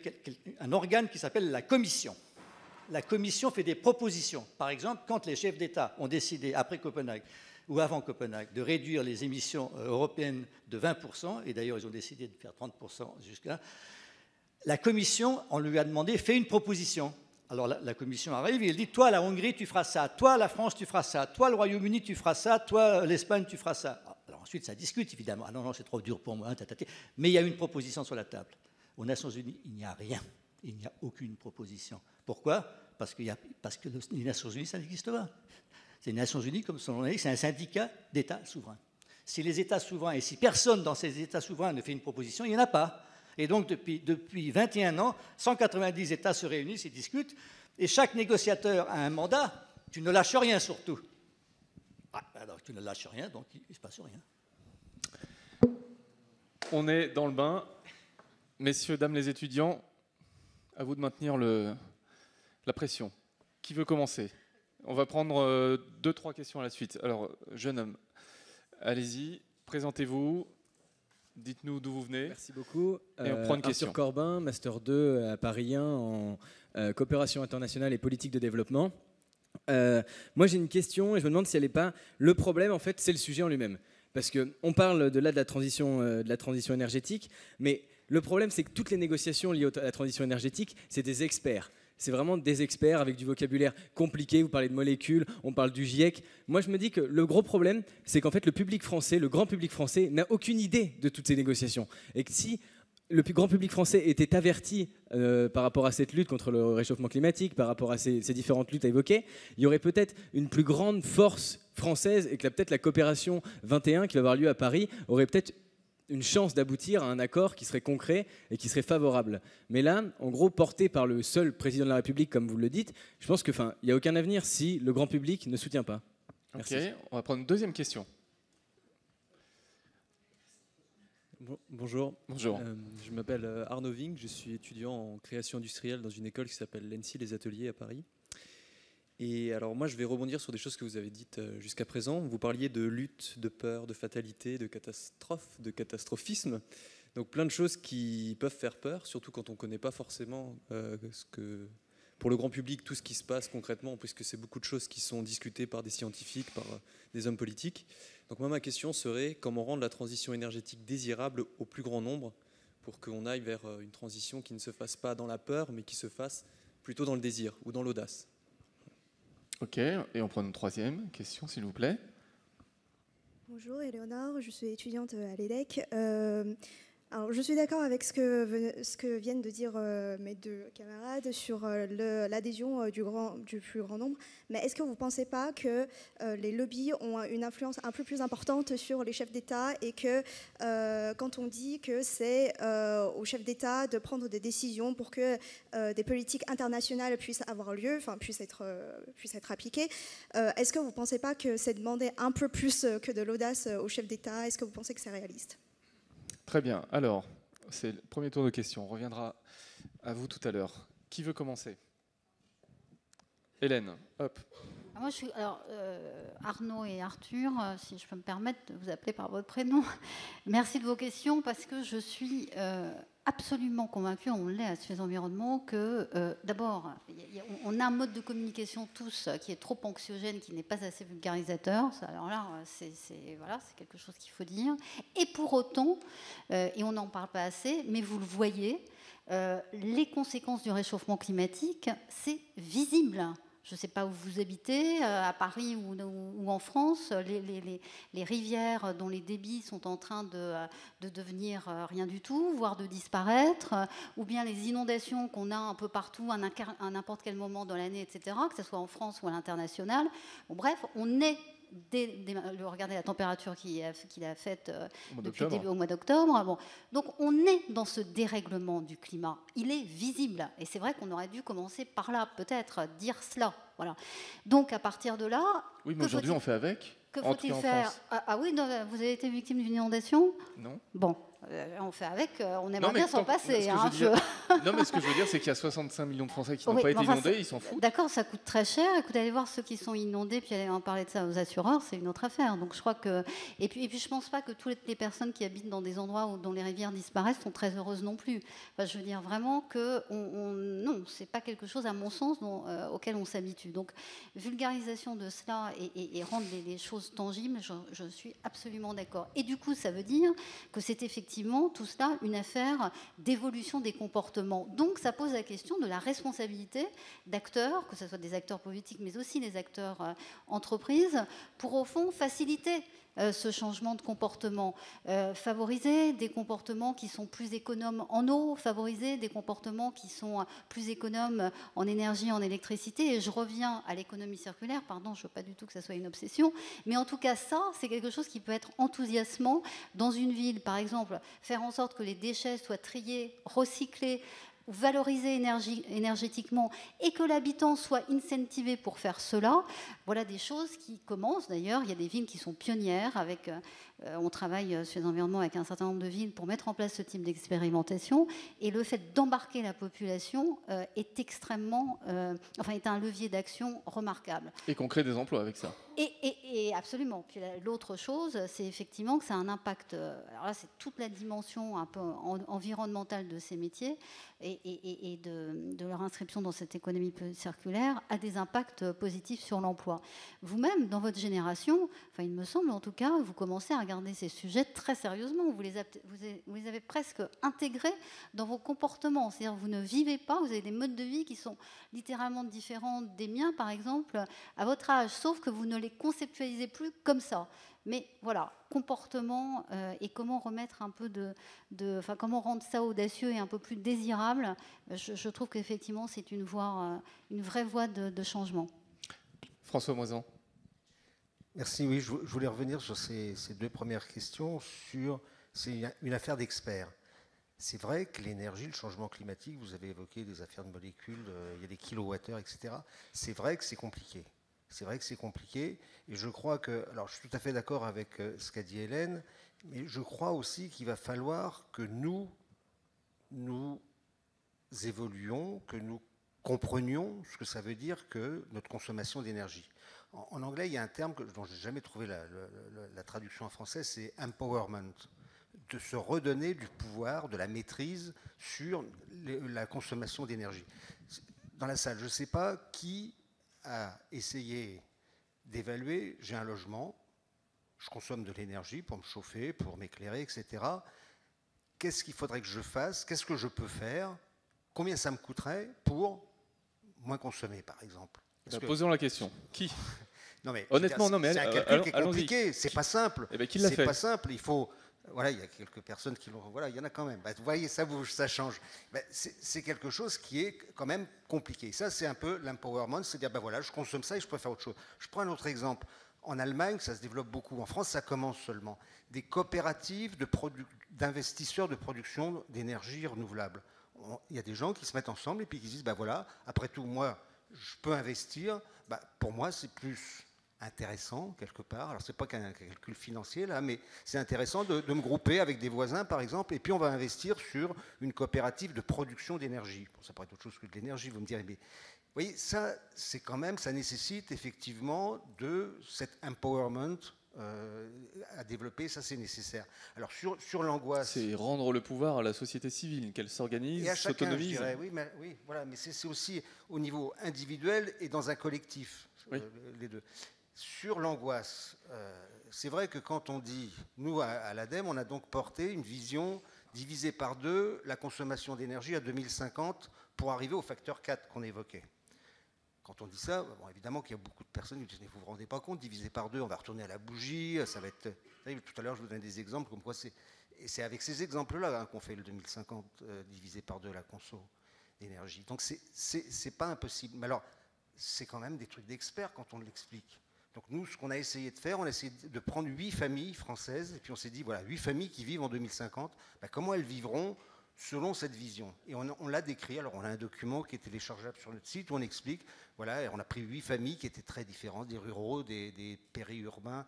un organe qui s'appelle la Commission. La Commission fait des propositions. Par exemple, quand les chefs d'État ont décidé, après Copenhague, ou avant Copenhague, de réduire les émissions européennes de 20%, et d'ailleurs ils ont décidé de faire 30% jusque-là, la Commission, on lui a demandé, fait une proposition. Alors la Commission arrive et elle dit, toi la Hongrie tu feras ça, toi la France tu feras ça, toi le Royaume-Uni tu feras ça, toi l'Espagne tu feras ça. Alors ensuite ça discute évidemment, ah non c'est trop dur pour moi, mais il y a une proposition sur la table. Aux Nations Unies il n'y a rien, il n'y a aucune proposition. Pourquoi ? Parce que les Nations Unies ça n'existe pas. C'est les Nations Unies, comme son nom l'indique, c'est un syndicat d'États souverains. Si les États souverains, et si personne dans ces États souverains ne fait une proposition, il n'y en a pas. Et donc, depuis 21 ans, 190 États se réunissent et discutent, et chaque négociateur a un mandat. Tu ne lâches rien, surtout. Ah, alors, tu ne lâches rien, donc il ne se passe rien. On est dans le bain. Messieurs, dames les étudiants, à vous de maintenir la pression. Qui veut commencer ? On va prendre 2-3 questions à la suite. Alors, jeune homme, allez-y, présentez-vous, dites-nous d'où vous venez. Merci beaucoup. Et on prend une question. Arthur Corbin, Master 2 à Paris 1 en coopération internationale et politique de développement. Moi, j'ai une question et je me demande si elle n'est pas... Le problème, en fait, c'est le sujet en lui-même. Parce qu'on parle de la transition énergétique, mais le problème, c'est que toutes les négociations liées à la transition énergétique, c'est des experts. C'est vraiment des experts avec du vocabulaire compliqué. Vous parlez de molécules, on parle du GIEC. Moi, je me dis que le gros problème, c'est qu'en fait, le public français, le grand public français, n'a aucune idée de toutes ces négociations. Et que si le grand public français était averti par rapport à cette lutte contre le réchauffement climatique, par rapport à ces différentes luttes à évoquer, il y aurait peut-être une plus grande force française et que peut-être la coopération 21 qui va avoir lieu à Paris aurait peut-être une chance d'aboutir à un accord qui serait concret et qui serait favorable. Mais là, en gros, porté par le seul président de la République, comme vous le dites, je pense qu'il n'y a aucun avenir si le grand public ne soutient pas. Merci. Ok, on va prendre une deuxième question. Bonjour. Bonjour. Je m'appelle Arnaud Ving, je suis étudiant en création industrielle dans une école qui s'appelle l'ENSI Les Ateliers à Paris. Et alors moi je vais rebondir sur des choses que vous avez dites jusqu'à présent. Vous parliez de lutte, de peur, de fatalité, de catastrophe, de catastrophisme. Donc plein de choses qui peuvent faire peur, surtout quand on ne connaît pas forcément pour le grand public tout ce qui se passe concrètement, puisque c'est beaucoup de choses qui sont discutées par des scientifiques, par des hommes politiques. Donc moi ma question serait comment rendre la transition énergétique désirable au plus grand nombre pour qu'on aille vers une transition qui ne se fasse pas dans la peur, mais qui se fasse plutôt dans le désir ou dans l'audace. Ok, et on prend une troisième question, s'il vous plaît. Bonjour, Éléonore, je suis étudiante à l'EDEC. Alors, je suis d'accord avec ce que viennent de dire mes deux camarades sur l'adhésion du plus grand nombre, mais est-ce que vous ne pensez pas que les lobbies ont une influence un peu plus importante sur les chefs d'État et que quand on dit que c'est aux chefs d'État de prendre des décisions pour que des politiques internationales puissent avoir lieu, enfin puissent être appliquées, est-ce que vous ne pensez pas que c'est demander un peu plus que de l'audace aux chefs d'État? Est-ce que vous pensez que c'est réaliste? Très bien. Alors, c'est le premier tour de questions. On reviendra à vous tout à l'heure. Qui veut commencer? Hélène, hop. Moi, Arnaud et Arthur, si je peux me permettre de vous appeler par votre prénom, merci de vos questions parce que je suis absolument convaincue, on l'est à Suez Environnement, que d'abord, on a un mode de communication tous qui est trop anxiogène, qui n'est pas assez vulgarisateur. Alors là, c'est quelque chose qu'il faut dire. Et pour autant, et on n'en parle pas assez, mais vous le voyez, les conséquences du réchauffement climatique, c'est visible. Je ne sais pas où vous habitez, à Paris ou en France, les rivières dont les débits sont en train de devenir rien du tout, voire de disparaître, ou bien les inondations qu'on a un peu partout, à n'importe quel moment dans l'année, etc., que ce soit en France ou à l'international. Bon, bref, on est... regardez la température qu'il a faite depuis au mois d'octobre. Bon. Donc on est dans ce dérèglement du climat. Il est visible. Et c'est vrai qu'on aurait dû commencer par là, peut-être, dire cela. Voilà. Donc à partir de là... Oui, mais aujourd'hui on fait avec. Que faut-il faire? Ah oui, non, vous avez été victime d'une inondation? Non. Bon, on fait avec, on aimerait bien s'en passer. Hein, non, mais ce que je veux dire, c'est qu'il y a 65 millions de Français qui n'ont pas été inondés, ils s'en foutent. D'accord, ça coûte très cher. Écoutez, allez voir ceux qui sont inondés, puis allez en parler de ça aux assureurs, c'est une autre affaire. Donc je crois que... Et puis je ne pense pas que toutes les personnes qui habitent dans des endroits où dont les rivières disparaissent sont très heureuses non plus. Enfin, je veux dire vraiment que... non, ce n'est pas quelque chose, à mon sens, auquel on s'habitue. Donc vulgarisation de cela et rendre les choses tangibles, je suis absolument d'accord. Et du coup, ça veut dire que c'est effectivement tout cela une affaire d'évolution des comportements. Donc ça pose la question de la responsabilité d'acteurs, que ce soit des acteurs politiques, mais aussi des acteurs entreprises, pour au fond faciliter ce changement de comportement, favoriser des comportements qui sont plus économes en eau, favoriser des comportements qui sont plus économes en énergie, en électricité. Et je reviens à l'économie circulaire, pardon, je ne veux pas du tout que ça soit une obsession, mais en tout cas ça, c'est quelque chose qui peut être enthousiasmant dans une ville. Par exemple, faire en sorte que les déchets soient triés, recyclés, valoriser énergétiquement et que l'habitant soit incentivé pour faire cela. Voilà des choses qui commencent d'ailleurs. Il y a des villes qui sont pionnières. On travaille sur l'environnement avec un certain nombre de villes pour mettre en place ce type d'expérimentation. Et le fait d'embarquer la population est extrêmement... est un levier d'action remarquable. Et qu'on crée des emplois avec ça. Et absolument. Puis l'autre chose, c'est effectivement que ça a un impact... alors là, c'est toute la dimension un peu environnementale de ces métiers et de leur inscription dans cette économie circulaire a des impacts positifs sur l'emploi. Vous-même, dans votre génération, enfin il me semble en tout cas, vous commencez à regarder ces sujets très sérieusement. Vous les avez presque intégrés dans vos comportements. C'est-à-dire vous ne vivez pas, vous avez des modes de vie qui sont littéralement différents des miens, par exemple, à votre âge, sauf que vous ne les conceptualisez plus comme ça. Mais voilà, comportement et comment remettre un peu comment rendre ça audacieux et un peu plus désirable, je trouve qu'effectivement c'est une vraie voie de changement. François Moisan. Merci, oui, je voulais revenir sur ces deux premières questions. C'est une affaire d'experts. C'est vrai que l'énergie, le changement climatique, vous avez évoqué des affaires de molécules, il y a des kilowattheures, etc. C'est vrai que c'est compliqué. C'est vrai que c'est compliqué, et je crois que, alors je suis tout à fait d'accord avec ce qu'a dit Hélène, mais je crois aussi qu'il va falloir que nous évoluions, que nous comprenions ce que ça veut dire que notre consommation d'énergie. En anglais, il y a un terme dont je n'ai jamais trouvé la traduction en français, c'est empowerment, de se redonner du pouvoir, de la maîtrise sur la consommation d'énergie. Dans la salle, je ne sais pas qui a essayé d'évaluer, j'ai un logement, je consomme de l'énergie pour me chauffer, pour m'éclairer, etc. Qu'est-ce qu'il faudrait que je fasse? Qu'est-ce que je peux faire? Combien ça me coûterait pour moins consommer, par exemple? Posons la question. Qui? Non mais honnêtement, non mais c'est un calcul qui est compliqué. C'est pas simple. Eh ben, qui l'a fait? C'est pas simple. Il faut. Voilà, il y a quelques personnes qui l'ont. Voilà, il y en a quand même. Vous voyez, ça bouge, ça change. C'est quelque chose qui est quand même compliqué. Ça, c'est un peu l'empowerment, c'est dire, voilà, je consomme ça et je peux faire autre chose. Je prends un autre exemple. En Allemagne, ça se développe beaucoup. En France, ça commence seulement. Des coopératives d'investisseurs de production d'énergie renouvelable. Il y a des gens qui se mettent ensemble et puis qui disent, voilà, après tout, moi, je peux investir. Pour moi, c'est plus intéressant quelque part. Alors c'est pas qu'un calcul financier là, mais c'est intéressant de me grouper avec des voisins par exemple, et puis on va investir sur une coopérative de production d'énergie. Bon, ça pourrait être autre chose que de l'énergie, vous me direz, mais vous voyez, ça c'est quand même, ça nécessite effectivement de cet empowerment à développer, ça c'est nécessaire. Alors sur l'angoisse, c'est rendre le pouvoir à la société civile, qu'elle s'organise, et à chacun, s'autonomise. Je dirais, oui, voilà, mais c'est aussi au niveau individuel et dans un collectif, les deux. Sur l'angoisse, c'est vrai que quand on dit, nous à l'ADEME, on a donc porté une vision divisée par 2 la consommation d'énergie à 2050 pour arriver au facteur 4 qu'on évoquait. Quand on dit ça, évidemment qu'il y a beaucoup de personnes qui disent, vous ne vous rendez pas compte, divisé par 2, on va retourner à la bougie, ça va être... Tout à l'heure, je vous donnais des exemples, comme quoi c'est avec ces exemples-là qu'on fait le 2050 divisé par 2 la conso d'énergie. Donc c'est pas impossible. Mais alors, c'est quand même des trucs d'experts quand on l'explique. Donc nous, ce qu'on a essayé de faire, on a essayé de prendre 8 familles françaises, et puis on s'est dit, voilà, 8 familles qui vivent en 2050, comment elles vivront selon cette vision. Et on l'a décrit, alors on a un document qui est téléchargeable sur notre site où on explique, voilà, on a pris 8 familles qui étaient très différentes, des ruraux, des périurbains,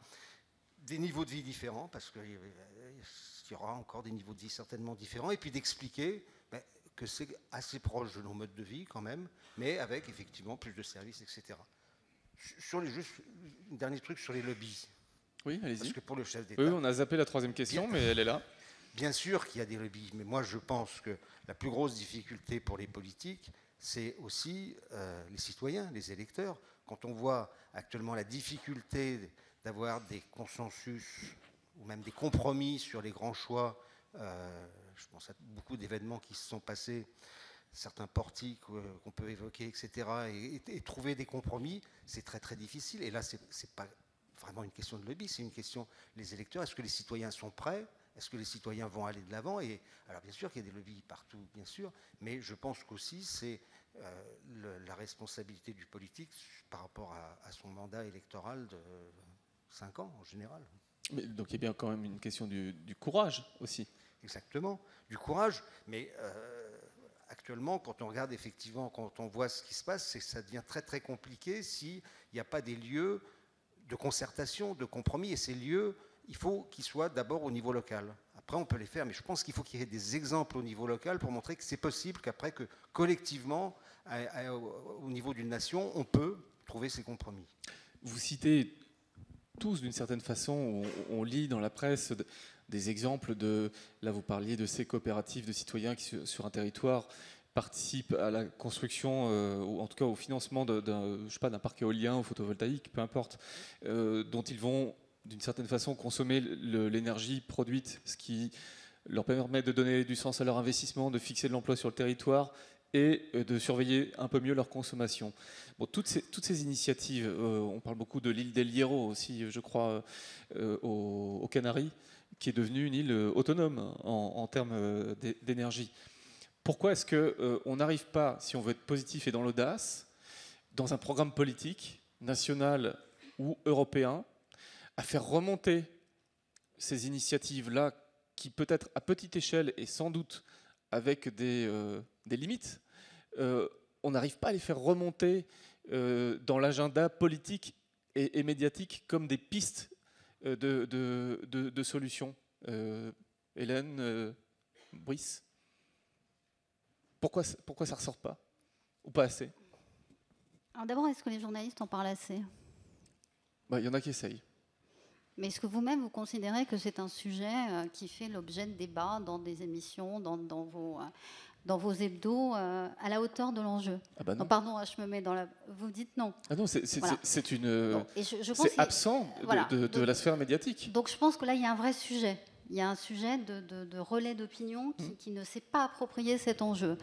des niveaux de vie différents, parce qu'il y aura encore des niveaux de vie certainement différents, et puis d'expliquer que c'est assez proche de nos modes de vie quand même, mais avec effectivement plus de services, etc. Juste un dernier truc sur les lobbies. Oui, allez-y. Parce que pour le chef d'État... Oui, on a zappé la troisième question, mais elle est là. Bien sûr qu'il y a des lobbies, mais moi je pense que la plus grosse difficulté pour les politiques, c'est aussi les citoyens, les électeurs. Quand on voit actuellement la difficulté d'avoir des consensus ou même des compromis sur les grands choix, je pense à beaucoup d'événements qui se sont passés, certains portiques qu'on peut évoquer, etc., et trouver des compromis, c'est très très difficile. Et là, c'est pas vraiment une question de lobby, c'est une question les électeurs. Est-ce que les citoyens sont prêts ? Est-ce que les citoyens vont aller de l'avant ? Et alors bien sûr qu'il y a des lobbies partout, bien sûr, mais je pense qu'aussi c'est la responsabilité du politique par rapport à son mandat électoral de 5 ans en général. Mais donc il y a bien quand même une question du courage aussi. Exactement, du courage, mais actuellement, quand on regarde effectivement, quand on voit ce qui se passe, c'est que ça devient très très compliqué s'il n'y a pas des lieux de concertation, de compromis, et ces lieux, il faut qu'ils soient d'abord au niveau local. Après, on peut les faire, mais je pense qu'il faut qu'il y ait des exemples au niveau local pour montrer que c'est possible, qu'après, que collectivement, au niveau d'une nation, on peut trouver ces compromis. Vous citez tous, d'une certaine façon, on lit dans la presse des exemples de... Là, vous parliez de ces coopératives de citoyens qui, sur un territoire, participent à la construction, ou en tout cas au financement d'un parc éolien ou photovoltaïque, peu importe, dont ils vont d'une certaine façon consommer l'énergie produite, ce qui leur permet de donner du sens à leur investissement, de fixer de l'emploi sur le territoire et de surveiller un peu mieux leur consommation. Bon, toutes ces initiatives, on parle beaucoup de l'île d'El Hierro aussi, je crois, aux Canaries, qui est devenue une île autonome en termes d'énergie. Pourquoi est-ce qu'on n'arrive pas, si on veut être positif et dans l'audace, dans un programme politique, national ou européen, à faire remonter ces initiatives-là qui peut-être à petite échelle et sans doute avec des limites, on n'arrive pas à les faire remonter dans l'agenda politique et médiatique comme des pistes de solutions. Hélène, Brice, pourquoi ça ne ressort pas? Ou pas assez? Alors d'abord, est-ce que les journalistes en parlent assez? Il y en a qui essayent. Mais est-ce que vous-même, vous considérez que c'est un sujet qui fait l'objet de débats dans des émissions, dans vos hebdos, à la hauteur de l'enjeu? Non. Non, pardon, je me mets dans la... Vous dites non. Ah non, c'est voilà. C'est absent de la sphère médiatique. Donc je pense que là, il y a un vrai sujet. Il y a un sujet de relais d'opinion qui ne s'est pas approprié cet enjeu.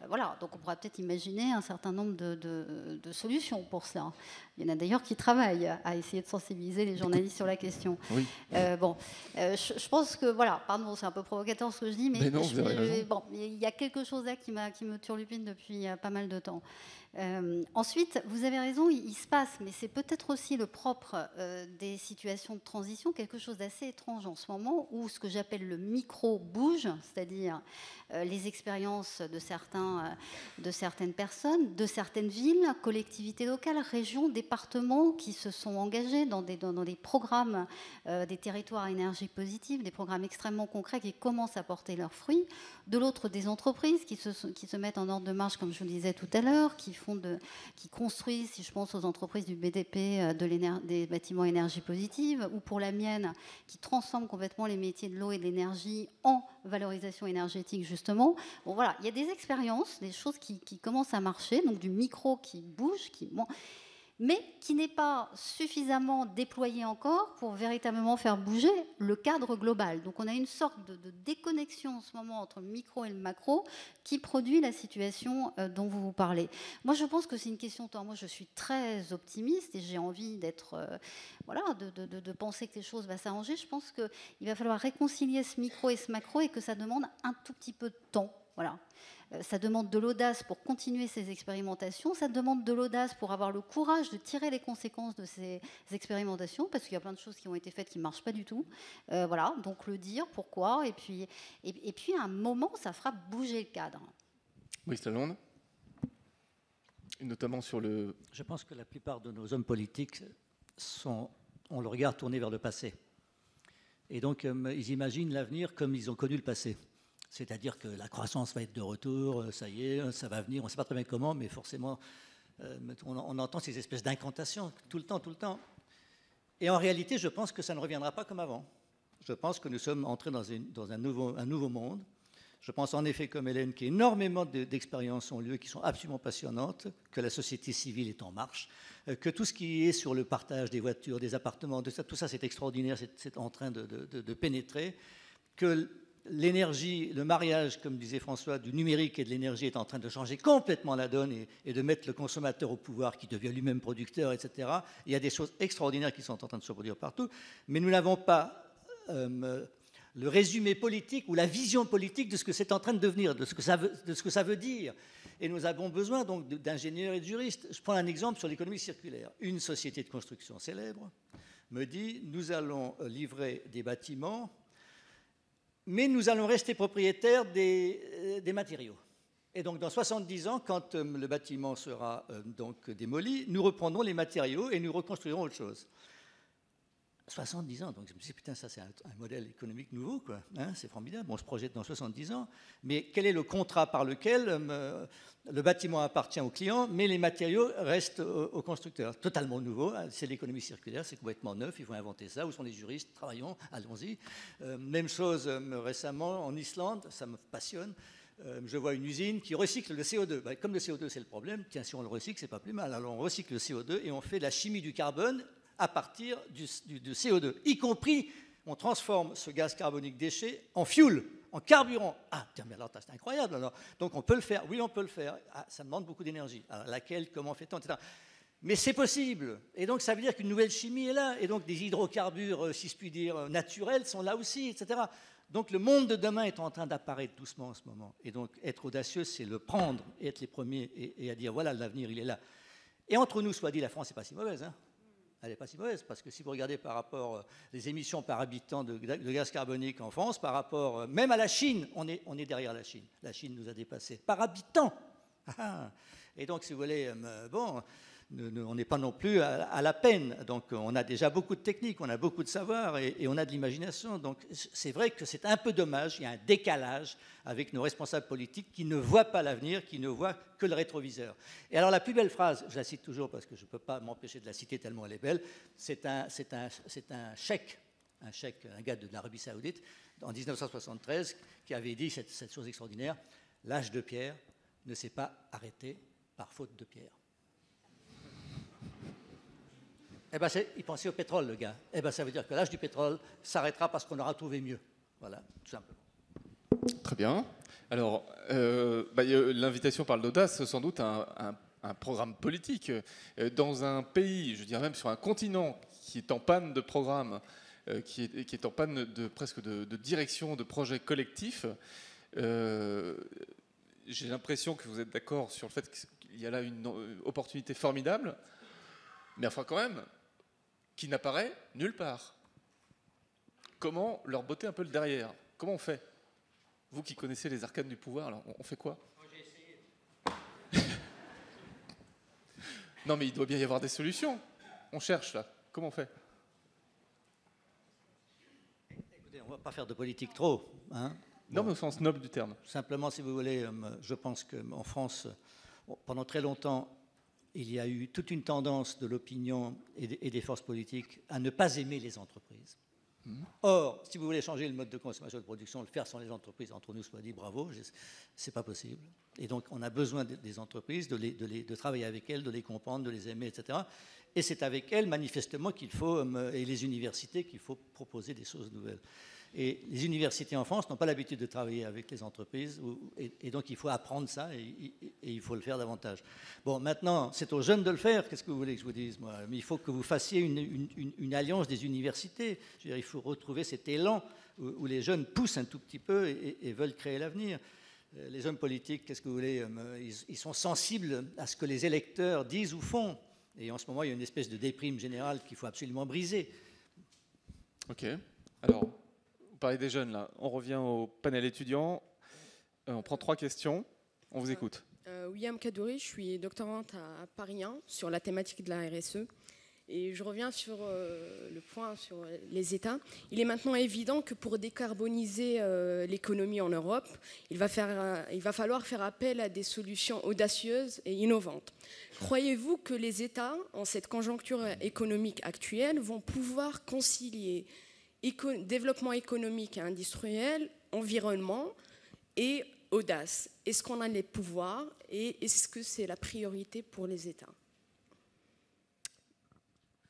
Voilà, donc on pourrait peut-être imaginer un certain nombre de solutions pour cela. Il y en a d'ailleurs qui travaillent à essayer de sensibiliser les journalistes sur la question. Oui. Je pense que, voilà, pardon, c'est un peu provocateur ce que je dis, mais non, vous avez raison. Il y a quelque chose là qui me turlupine depuis pas mal de temps. Ensuite, vous avez raison, il se passe, mais c'est peut-être aussi le propre des situations de transition, quelque chose d'assez étrange en ce moment, où ce que j'appelle le micro bouge, c'est-à-dire les expériences de certaines personnes, de certaines villes, collectivités locales, régions, départements qui se sont engagés dans des programmes des territoires à énergie positive, des programmes extrêmement concrets qui commencent à porter leurs fruits. De l'autre, des entreprises qui se mettent en ordre de marche, comme je vous le disais tout à l'heure, qui construisent, si je pense aux entreprises du BDP, des bâtiments énergie positive, ou pour la mienne, qui transforment complètement les métiers de l'eau et de l'énergie en valorisation énergétique, justement. Bon, voilà, il y a des expériences, des choses qui commencent à marcher, donc du micro qui bouge, mais qui n'est pas suffisamment déployé encore pour véritablement faire bouger le cadre global. Donc on a une sorte de déconnexion en ce moment entre le micro et le macro qui produit la situation dont vous parlez. Moi je pense que c'est une question, moi je suis très optimiste et j'ai envie d'être, de penser que les choses vont s'arranger. Je pense qu'il va falloir réconcilier ce micro et ce macro et que ça demande un tout petit peu de temps. Voilà. Ça demande de l'audace pour continuer ces expérimentations, ça demande de l'audace pour avoir le courage de tirer les conséquences de ces expérimentations, parce qu'il y a plein de choses qui ont été faites qui ne marchent pas du tout. Voilà, donc le dire, pourquoi, et puis à un moment, ça fera bouger le cadre. Oui, Lalonde, notamment sur le... Je pense que la plupart de nos hommes politiques ont le regard tourné vers le passé. Et donc, ils imaginent l'avenir comme ils ont connu le passé. C'est-à-dire que la croissance va être de retour, ça y est, ça va venir, on ne sait pas très bien comment, mais forcément, on entend ces espèces d'incantations tout le temps. Et en réalité, je pense que ça ne reviendra pas comme avant. Je pense que nous sommes entrés dans un nouveau monde. Je pense en effet, comme Hélène, qu'énormément d'expériences ont lieu qui sont absolument passionnantes, que la société civile est en marche, que tout ce qui est sur le partage des voitures, des appartements, tout ça c'est extraordinaire, c'est en train de pénétrer, que l'énergie, le mariage, comme disait François, du numérique et de l'énergie est en train de changer complètement la donne et de mettre le consommateur au pouvoir qui devient lui-même producteur, etc. Il y a des choses extraordinaires qui sont en train de se produire partout, mais nous n'avons pas le résumé politique ou la vision politique de ce que c'est en train de devenir, de ce que ça veut dire. Et nous avons besoin donc d'ingénieurs et de juristes. Je prends un exemple sur l'économie circulaire. Une société de construction célèbre me dit, nous allons livrer des bâtiments, mais nous allons rester propriétaires des matériaux. Et donc, dans 70 ans, quand le bâtiment sera donc démoli, nous reprendrons les matériaux et nous reconstruirons autre chose. 70 ans, donc je me suis dit, putain, ça c'est un modèle économique nouveau, quoi. Hein, c'est formidable, on se projette dans 70 ans. Mais quel est le contrat par lequel le bâtiment appartient au client, mais les matériaux restent au constructeur? Totalement nouveau, hein, c'est l'économie circulaire, c'est complètement neuf, il faut inventer ça. Où sont les juristes? Travaillons, allons-y. Même chose récemment en Islande, ça me passionne. Je vois une usine qui recycle le CO2. Ben, comme le CO2 c'est le problème, tiens, si on le recycle, c'est pas plus mal. Alors on recycle le CO2 et on fait de la chimie du carbone à partir du CO2, y compris, on transforme ce gaz carbonique déchet en fuel, en carburant. Ah, tiens, mais alors, c'est incroyable. Alors. Donc, on peut le faire. Oui, on peut le faire. Ah, ça demande beaucoup d'énergie. Alors, laquelle, comment fait-on, etc. Mais c'est possible. Et donc, ça veut dire qu'une nouvelle chimie est là. Et donc, des hydrocarbures, si je puis dire, naturels sont là aussi, etc. Donc, le monde de demain est en train d'apparaître doucement en ce moment. Et donc, être audacieux, c'est le prendre et être les premiers et à dire, voilà, l'avenir, il est là. Et entre nous, soit dit, la France n'est pas si mauvaise, hein. Elle n'est pas si mauvaise, parce que si vous regardez par rapport les émissions par habitant de gaz carbonique en France, par rapport même à la Chine, on est derrière la Chine. La Chine nous a dépassés par habitant. Et donc, si vous voulez, bon, on n'est pas non plus à la peine. Donc, on a déjà beaucoup de techniques, on a beaucoup de savoir et on a de l'imagination. Donc, c'est vrai que c'est un peu dommage, il y a un décalage avec nos responsables politiques qui ne voient pas l'avenir, qui ne voient que le rétroviseur. Et alors, la plus belle phrase, je la cite toujours parce que je ne peux pas m'empêcher de la citer tellement elle est belle, c'est un cheikh, un gars de l'Arabie Saoudite, en 1973, qui avait dit cette chose extraordinaire, l'âge de pierre ne s'est pas arrêté par faute de pierre. Eh ben, il pensait au pétrole, le gars. Eh ben, ça veut dire que l'âge du pétrole s'arrêtera parce qu'on aura trouvé mieux. Voilà, tout simplement. Très bien. Alors, l'invitation parle d'audace, sans doute un programme politique. Dans un pays, je dirais même sur un continent qui est en panne de programme, qui est en panne presque de direction, de projets collectifs, j'ai l'impression que vous êtes d'accord sur le fait qu'il y a là une opportunité formidable, mais enfin quand même, qui n'apparaît nulle part. Comment leur botter un peu le derrière? Comment on fait? Vous qui connaissez les arcanes du pouvoir, alors on fait quoi? J'ai essayé. Non mais il doit bien y avoir des solutions. On cherche là. Comment on fait? Écoutez, on ne va pas faire de politique trop. Hein. Non, mais au sens noble du terme. Simplement, si vous voulez, je pense qu'en France, pendant très longtemps, il y a eu toute une tendance de l'opinion et des forces politiques à ne pas aimer les entreprises. Or, si vous voulez changer le mode de consommation et de production, le faire sans les entreprises, entre nous soit dit, bravo, c'est pas possible. Et donc, on a besoin des entreprises, de travailler avec elles, de les comprendre, de les aimer, etc. Et c'est avec elles, manifestement, qu'il faut, et les universités, qu'il faut proposer des choses nouvelles. Et les universités en France n'ont pas l'habitude de travailler avec les entreprises, et donc il faut apprendre ça, et il faut le faire davantage. Bon, maintenant, c'est aux jeunes de le faire, qu'est-ce que vous voulez que je vous dise, moi? Mais il faut que vous fassiez une alliance des universités. Je veux dire, il faut retrouver cet élan où les jeunes poussent un tout petit peu et veulent créer l'avenir. les hommes politiques, qu'est-ce que vous voulez, ils sont sensibles à ce que les électeurs disent ou font. Et en ce moment, il y a une espèce de déprime générale qu'il faut absolument briser. Ok. Alors, vous parlez des jeunes, là. On revient au panel étudiant. On prend 3 questions. On vous écoute. William Kadouri, je suis doctorante à Paris 1 sur la thématique de la RSE. Et je reviens sur le point sur les États. Il est maintenant évident que pour décarboniser l'économie en Europe, il va falloir faire appel à des solutions audacieuses et innovantes. Croyez-vous que les États, en cette conjoncture économique actuelle, vont pouvoir concilier développement économique et industriel, environnement et audace? Est-ce qu'on a les pouvoirs et est-ce que c'est la priorité pour les États?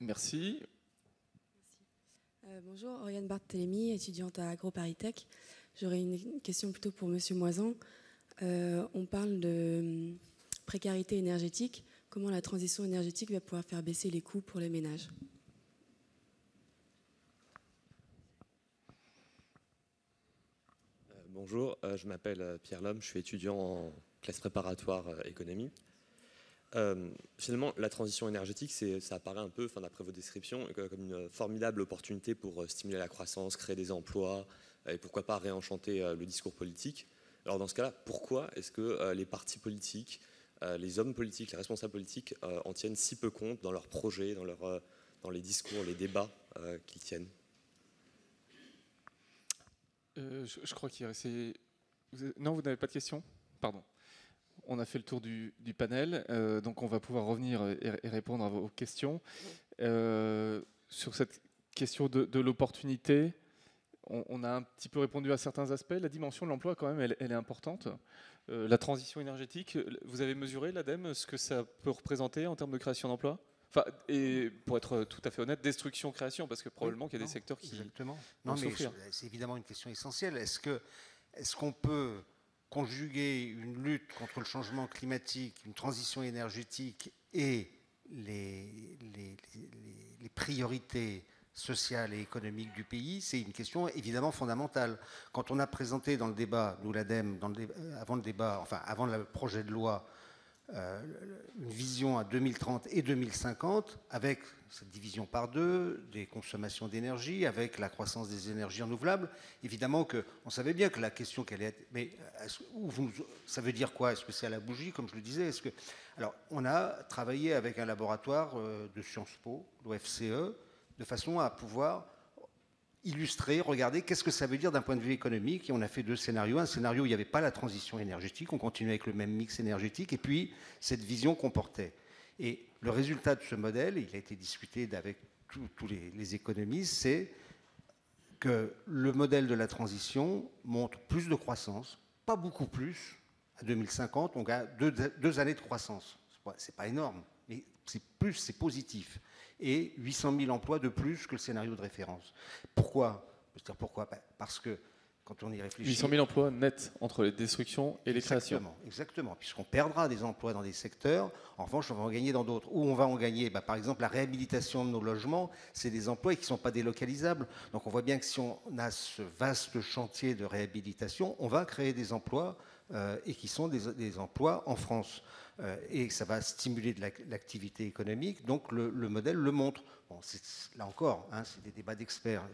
Merci. Bonjour, Oriane Barthélémy, étudiante à AgroParisTech. J'aurais une question plutôt pour Monsieur Moisan. On parle de précarité énergétique. Comment la transition énergétique va pouvoir faire baisser les coûts pour les ménages? Bonjour, je m'appelle Pierre Lhomme, je suis étudiant en classe préparatoire économie. Finalement, la transition énergétique, ça apparaît un peu, d'après vos descriptions, comme une formidable opportunité pour stimuler la croissance, créer des emplois et pourquoi pas réenchanter le discours politique. Alors dans ce cas-là, pourquoi est-ce que les partis politiques, les hommes politiques, les responsables politiques en tiennent si peu compte dans leurs projets, dans les discours, les débats qu'ils tiennent? Je crois qu'il y a... Non, vous n'avez pas de questions? Pardon. On a fait le tour du panel, donc on va pouvoir revenir et répondre à vos questions. Sur cette question de l'opportunité, on a un petit peu répondu à certains aspects. La dimension de l'emploi, quand même, elle est importante. La transition énergétique, vous avez mesuré, l'ADEME, ce que ça peut représenter en termes de création d'emplois? Enfin, et pour être tout à fait honnête, destruction-création, parce que probablement qu'il y a des secteurs qui vont souffrir. C'est évidemment une question essentielle. Est-ce qu'on peut conjuguer une lutte contre le changement climatique, une transition énergétique et les priorités sociales et économiques du pays? C'est une question évidemment fondamentale. Quand on a présenté dans le débat, nous l'ADEME, avant le projet de loi, une vision à 2030 et 2050, avec cette division par deux des consommations d'énergie, avec la croissance des énergies renouvelables, évidemment qu'on savait bien que la question qu'elle est... Mais ça veut dire quoi? Est-ce que c'est à la bougie, comme je le disais? Alors, on a travaillé avec un laboratoire de Sciences Po, l'OFCE, de façon à pouvoir illustrer, regarder qu'est-ce que ça veut dire d'un point de vue économique. Et on a fait 2 scénarios. Un scénario où il n'y avait pas la transition énergétique, on continuait avec le même mix énergétique, et puis cette vision qu'on portait. Et le résultat de ce modèle, il a été discuté avec tous les économistes, c'est que le modèle de la transition montre plus de croissance, pas beaucoup plus. À 2050, on gagne 2 années de croissance. C'est pas énorme, mais c'est positif. Et 800 000 emplois de plus que le scénario de référence. Pourquoi? Pourquoi? Parce que quand on y réfléchit... 800 000 emplois nets entre les destructions et les créations. Exactement, puisqu'on perdra des emplois dans des secteurs, en revanche on va en gagner dans d'autres. Où on va en gagner? Par exemple, la réhabilitation de nos logements, c'est des emplois qui ne sont pas délocalisables. Donc on voit bien que si on a ce vaste chantier de réhabilitation, on va créer des emplois et qui sont des emplois en France. Et ça va stimuler de l'activité économique, donc le modèle le montre. Bon, là encore, c'est des débats d'experts,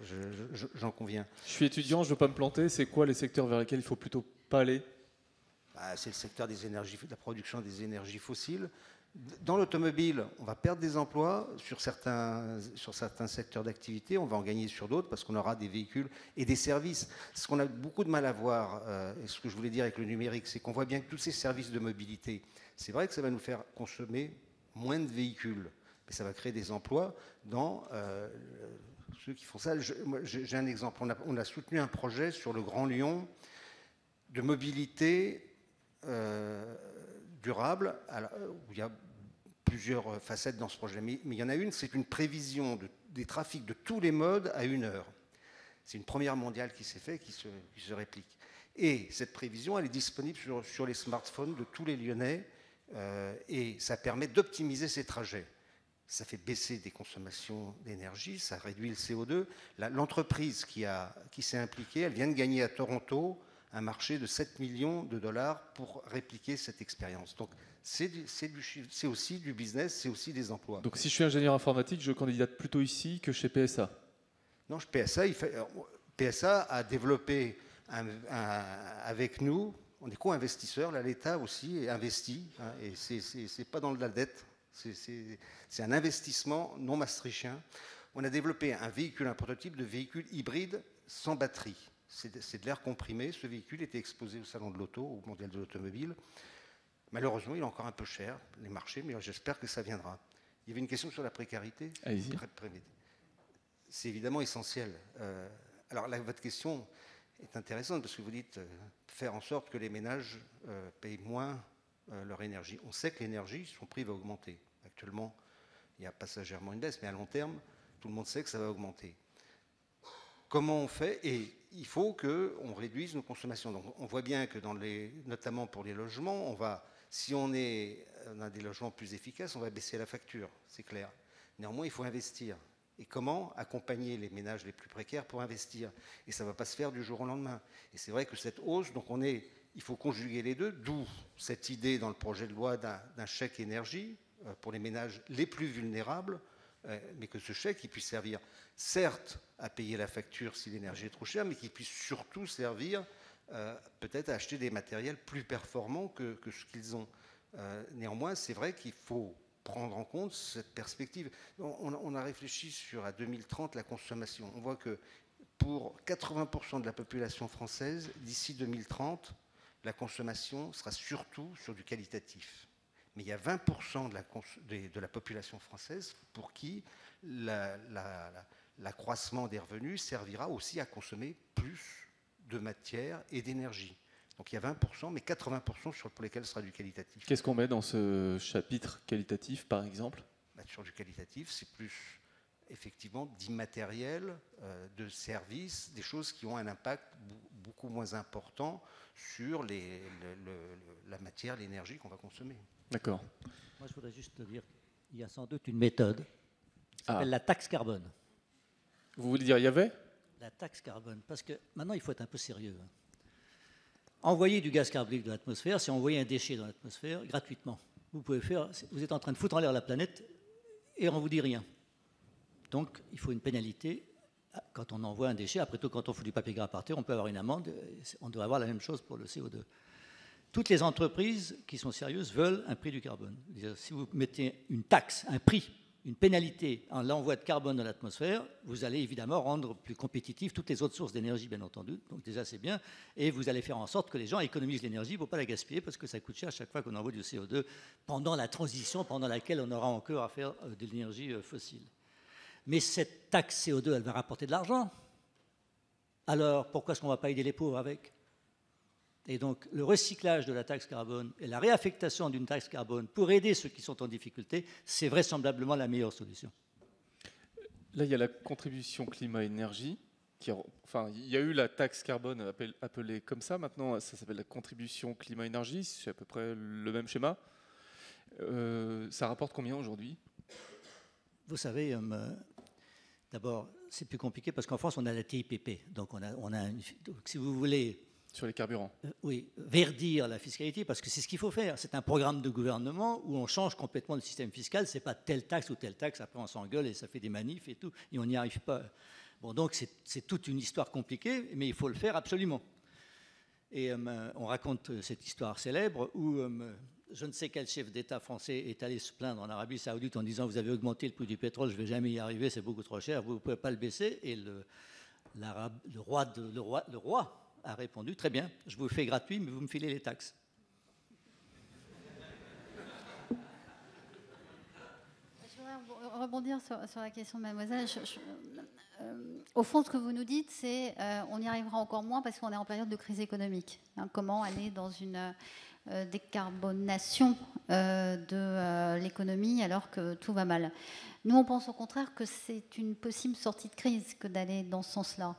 j'en conviens. Je suis étudiant, je ne veux pas me planter, c'est quoi les secteurs vers lesquels il ne faut plutôt pas aller? C'est le secteur des énergies, de la production des énergies fossiles. Dans l'automobile, on va perdre des emplois sur certains secteurs d'activité, on va en gagner sur d'autres parce qu'on aura des véhicules et des services. Ce qu'on a beaucoup de mal à voir, et ce que je voulais dire avec le numérique, c'est qu'on voit bien que tous ces services de mobilité, c'est vrai que ça va nous faire consommer moins de véhicules, mais ça va créer des emplois dans ceux qui font ça. J'ai un exemple, on a soutenu un projet sur le Grand Lyon de mobilité durable, où il y a plusieurs facettes dans ce projet, mais il y en a une, c'est une prévision des trafics de tous les modes à 1 heure. C'est une première mondiale qui s'est faite, qui se réplique. Et cette prévision, elle est disponible sur les smartphones de tous les Lyonnais, et ça permet d'optimiser ces trajets. Ça fait baisser des consommations d'énergie, ça réduit le CO2. L'entreprise qui s'est impliquée, elle vient de gagner à Toronto un marché de 7 millions de dollars pour répliquer cette expérience. Donc c'est aussi du business, c'est aussi des emplois. Donc si je suis ingénieur informatique, je candidate plutôt ici que chez PSA? Non, PSA a développé avec nous, on est co-investisseurs, là l'État aussi investit, hein, et c'est pas dans la dette, c'est un investissement non maastrichtien. On a développé un prototype de véhicule hybride sans batterie. C'est de l'air comprimé. Ce véhicule était exposé au Salon de l'Auto, au Mondial de l'Automobile. Malheureusement, il est encore un peu cher, les marchés, mais j'espère que ça viendra. Il y avait une question sur la précarité. Allez-y. C'est évidemment essentiel. Alors là, votre question est intéressante parce que vous dites faire en sorte que les ménages payent moins leur énergie. On sait que l'énergie, son prix va augmenter. Actuellement, il y a passagèrement une baisse, mais à long terme, tout le monde sait que ça va augmenter. Comment on fait? Et il faut qu'on réduise nos consommations. Donc on voit bien que notamment pour les logements, si on a des logements plus efficaces, on va baisser la facture, c'est clair. Néanmoins, il faut investir. Et comment accompagner les ménages les plus précaires pour investir? Et ça ne va pas se faire du jour au lendemain. Et c'est vrai que cette hausse, donc il faut conjuguer les deux, d'où cette idée dans le projet de loi d'un chèque énergie pour les ménages les plus vulnérables, mais que ce chèque il puisse servir certes à payer la facture si l'énergie est trop chère, mais qu'il puisse surtout servir peut-être à acheter des matériels plus performants que ce qu'ils ont. Néanmoins, c'est vrai qu'il faut prendre en compte cette perspective. On a réfléchi à 2030 la consommation. On voit que pour 80% de la population française, d'ici 2030, la consommation sera surtout sur du qualitatif. Mais il y a 20% de la population française pour qui l'accroissement des revenus servira aussi à consommer plus de matière et d'énergie. Donc il y a 20%, mais 80% pour lesquels ce sera du qualitatif. Qu'est-ce qu'on met dans ce chapitre qualitatif, par exemple? Sur du qualitatif, c'est plus effectivement d'immatériel, de services, des choses qui ont un impact beaucoup moins important sur la matière, l'énergie qu'on va consommer. D'accord. Moi, je voudrais juste te dire qu'il y a sans doute une méthode qui s'appelle la taxe carbone. Vous voulez dire, il y avait la taxe carbone, parce que maintenant, il faut être un peu sérieux. Envoyer du gaz carbonique dans l'atmosphère, c'est envoyer un déchet dans l'atmosphère gratuitement. Vous êtes en train de foutre en l'air la planète et on ne vous dit rien. Donc, il faut une pénalité quand on envoie un déchet. Après tout, quand on fout du papier gras par terre, on peut avoir une amende. On doit avoir la même chose pour le CO2. Toutes les entreprises qui sont sérieuses veulent un prix du carbone. Si vous mettez une taxe, un prix, une pénalité en l'envoi de carbone dans l'atmosphère, vous allez évidemment rendre plus compétitives toutes les autres sources d'énergie, bien entendu. Donc déjà, c'est bien. Et vous allez faire en sorte que les gens économisent l'énergie pour ne pas la gaspiller, parce que ça coûte cher à chaque fois qu'on envoie du CO2 pendant la transition, pendant laquelle on aura encore à faire de l'énergie fossile. Mais cette taxe CO2, elle va rapporter de l'argent. Alors, pourquoi est-ce qu'on ne va pas aider les pauvres avec ? Et donc, le recyclage de la taxe carbone et la réaffectation d'une taxe carbone pour aider ceux qui sont en difficulté, c'est vraisemblablement la meilleure solution. Là, il y a la contribution climat-énergie. Il y a eu la taxe carbone appelée comme ça. Maintenant, ça s'appelle la contribution climat-énergie. C'est à peu près le même schéma. Ça rapporte combien aujourd'hui ? Vous savez, d'abord, c'est plus compliqué parce qu'en France, on a la TIPP. Donc, donc si vous voulez... Sur les carburants. Oui, verdir la fiscalité, parce que c'est ce qu'il faut faire. C'est un programme de gouvernement où on change complètement le système fiscal. Ce n'est pas telle taxe ou telle taxe, après on s'engueule et ça fait des manifs et tout, et on n'y arrive pas. Bon, donc c'est toute une histoire compliquée, mais il faut le faire absolument. Et on raconte cette histoire célèbre où je ne sais quel chef d'État français est allé se plaindre en Arabie Saoudite en disant « Vous avez augmenté le prix du pétrole, je ne vais jamais y arriver, c'est beaucoup trop cher, vous ne pouvez pas le baisser ». Et le roi a répondu « Très bien, je vous le fais gratuit, mais vous me filez les taxes ». Je voudrais rebondir sur la question de mademoiselle. Au fond, ce que vous nous dites, c'est on y arrivera encore moins parce qu'on est en période de crise économique. Comment aller dans une décarbonation de l'économie alors que tout va mal. Nous, on pense au contraire que c'est une possible sortie de crise que d'aller dans ce sens-là.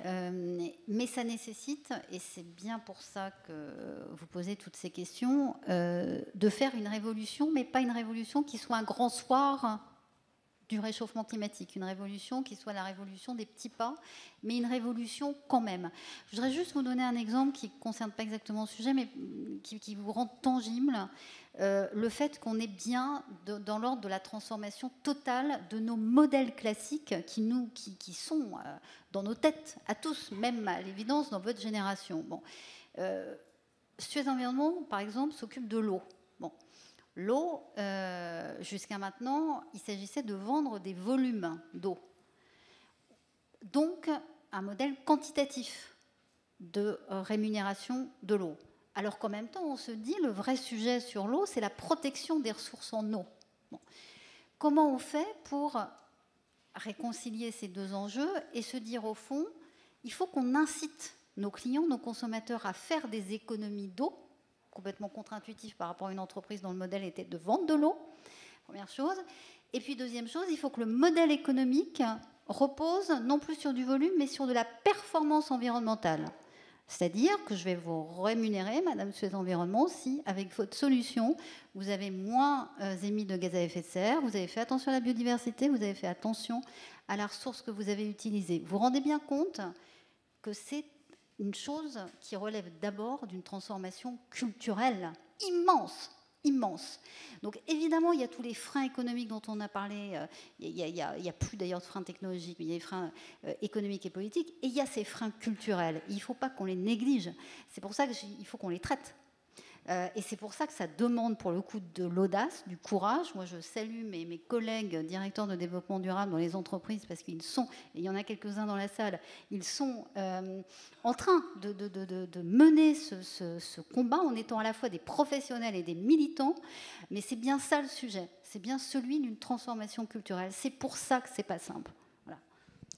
Mais ça nécessite, et c'est bien pour ça que vous posez toutes ces questions, de faire une révolution, mais pas une révolution qui soit un grand soir du réchauffement climatique, une révolution qui soit la révolution des petits pas, mais une révolution quand même. Je voudrais juste vous donner un exemple qui ne concerne pas exactement le sujet, mais qui vous rend tangible le fait qu'on est bien dans l'ordre de la transformation totale de nos modèles classiques qui sont dans nos têtes, à tous, même à l'évidence dans votre génération. Bon. Suez Environnement, par exemple, s'occupe de l'eau. Bon. L'eau, jusqu'à maintenant, il s'agissait de vendre des volumes d'eau. Donc, un modèle quantitatif de rémunération de l'eau. Alors qu'en même temps, on se dit, le vrai sujet sur l'eau, c'est la protection des ressources en eau. Bon. Comment on fait pour réconcilier ces deux enjeux et se dire, au fond, il faut qu'on incite nos clients, nos consommateurs à faire des économies d'eau, complètement contre-intuitif par rapport à une entreprise dont le modèle était de vendre de l'eau, première chose. Et puis deuxième chose, il faut que le modèle économique repose non plus sur du volume, mais sur de la performance environnementale. C'est-à-dire que je vais vous rémunérer, Madame Suez Environnement, si avec votre solution, vous avez moins émis de gaz à effet de serre, vous avez fait attention à la biodiversité, vous avez fait attention à la ressource que vous avez utilisée. Vous vous rendez bien compte que c'est une chose qui relève d'abord d'une transformation culturelle immense, immense. Donc évidemment, il y a tous les freins économiques dont on a parlé, il y a plus d'ailleurs de freins technologiques, mais il y a les freins économiques et politiques, et il y a ces freins culturels. Il ne faut pas qu'on les néglige. C'est pour ça qu'il faut qu'on les traite. Et c'est pour ça que ça demande pour le coup de l'audace, du courage. Moi, je salue mes collègues directeurs de développement durable dans les entreprises parce qu'ils sont, et il y en a quelques-uns dans la salle, ils sont en train de mener ce combat en étant à la fois des professionnels et des militants. Mais c'est bien ça le sujet. C'est bien celui d'une transformation culturelle. C'est pour ça que c'est pas simple. Voilà.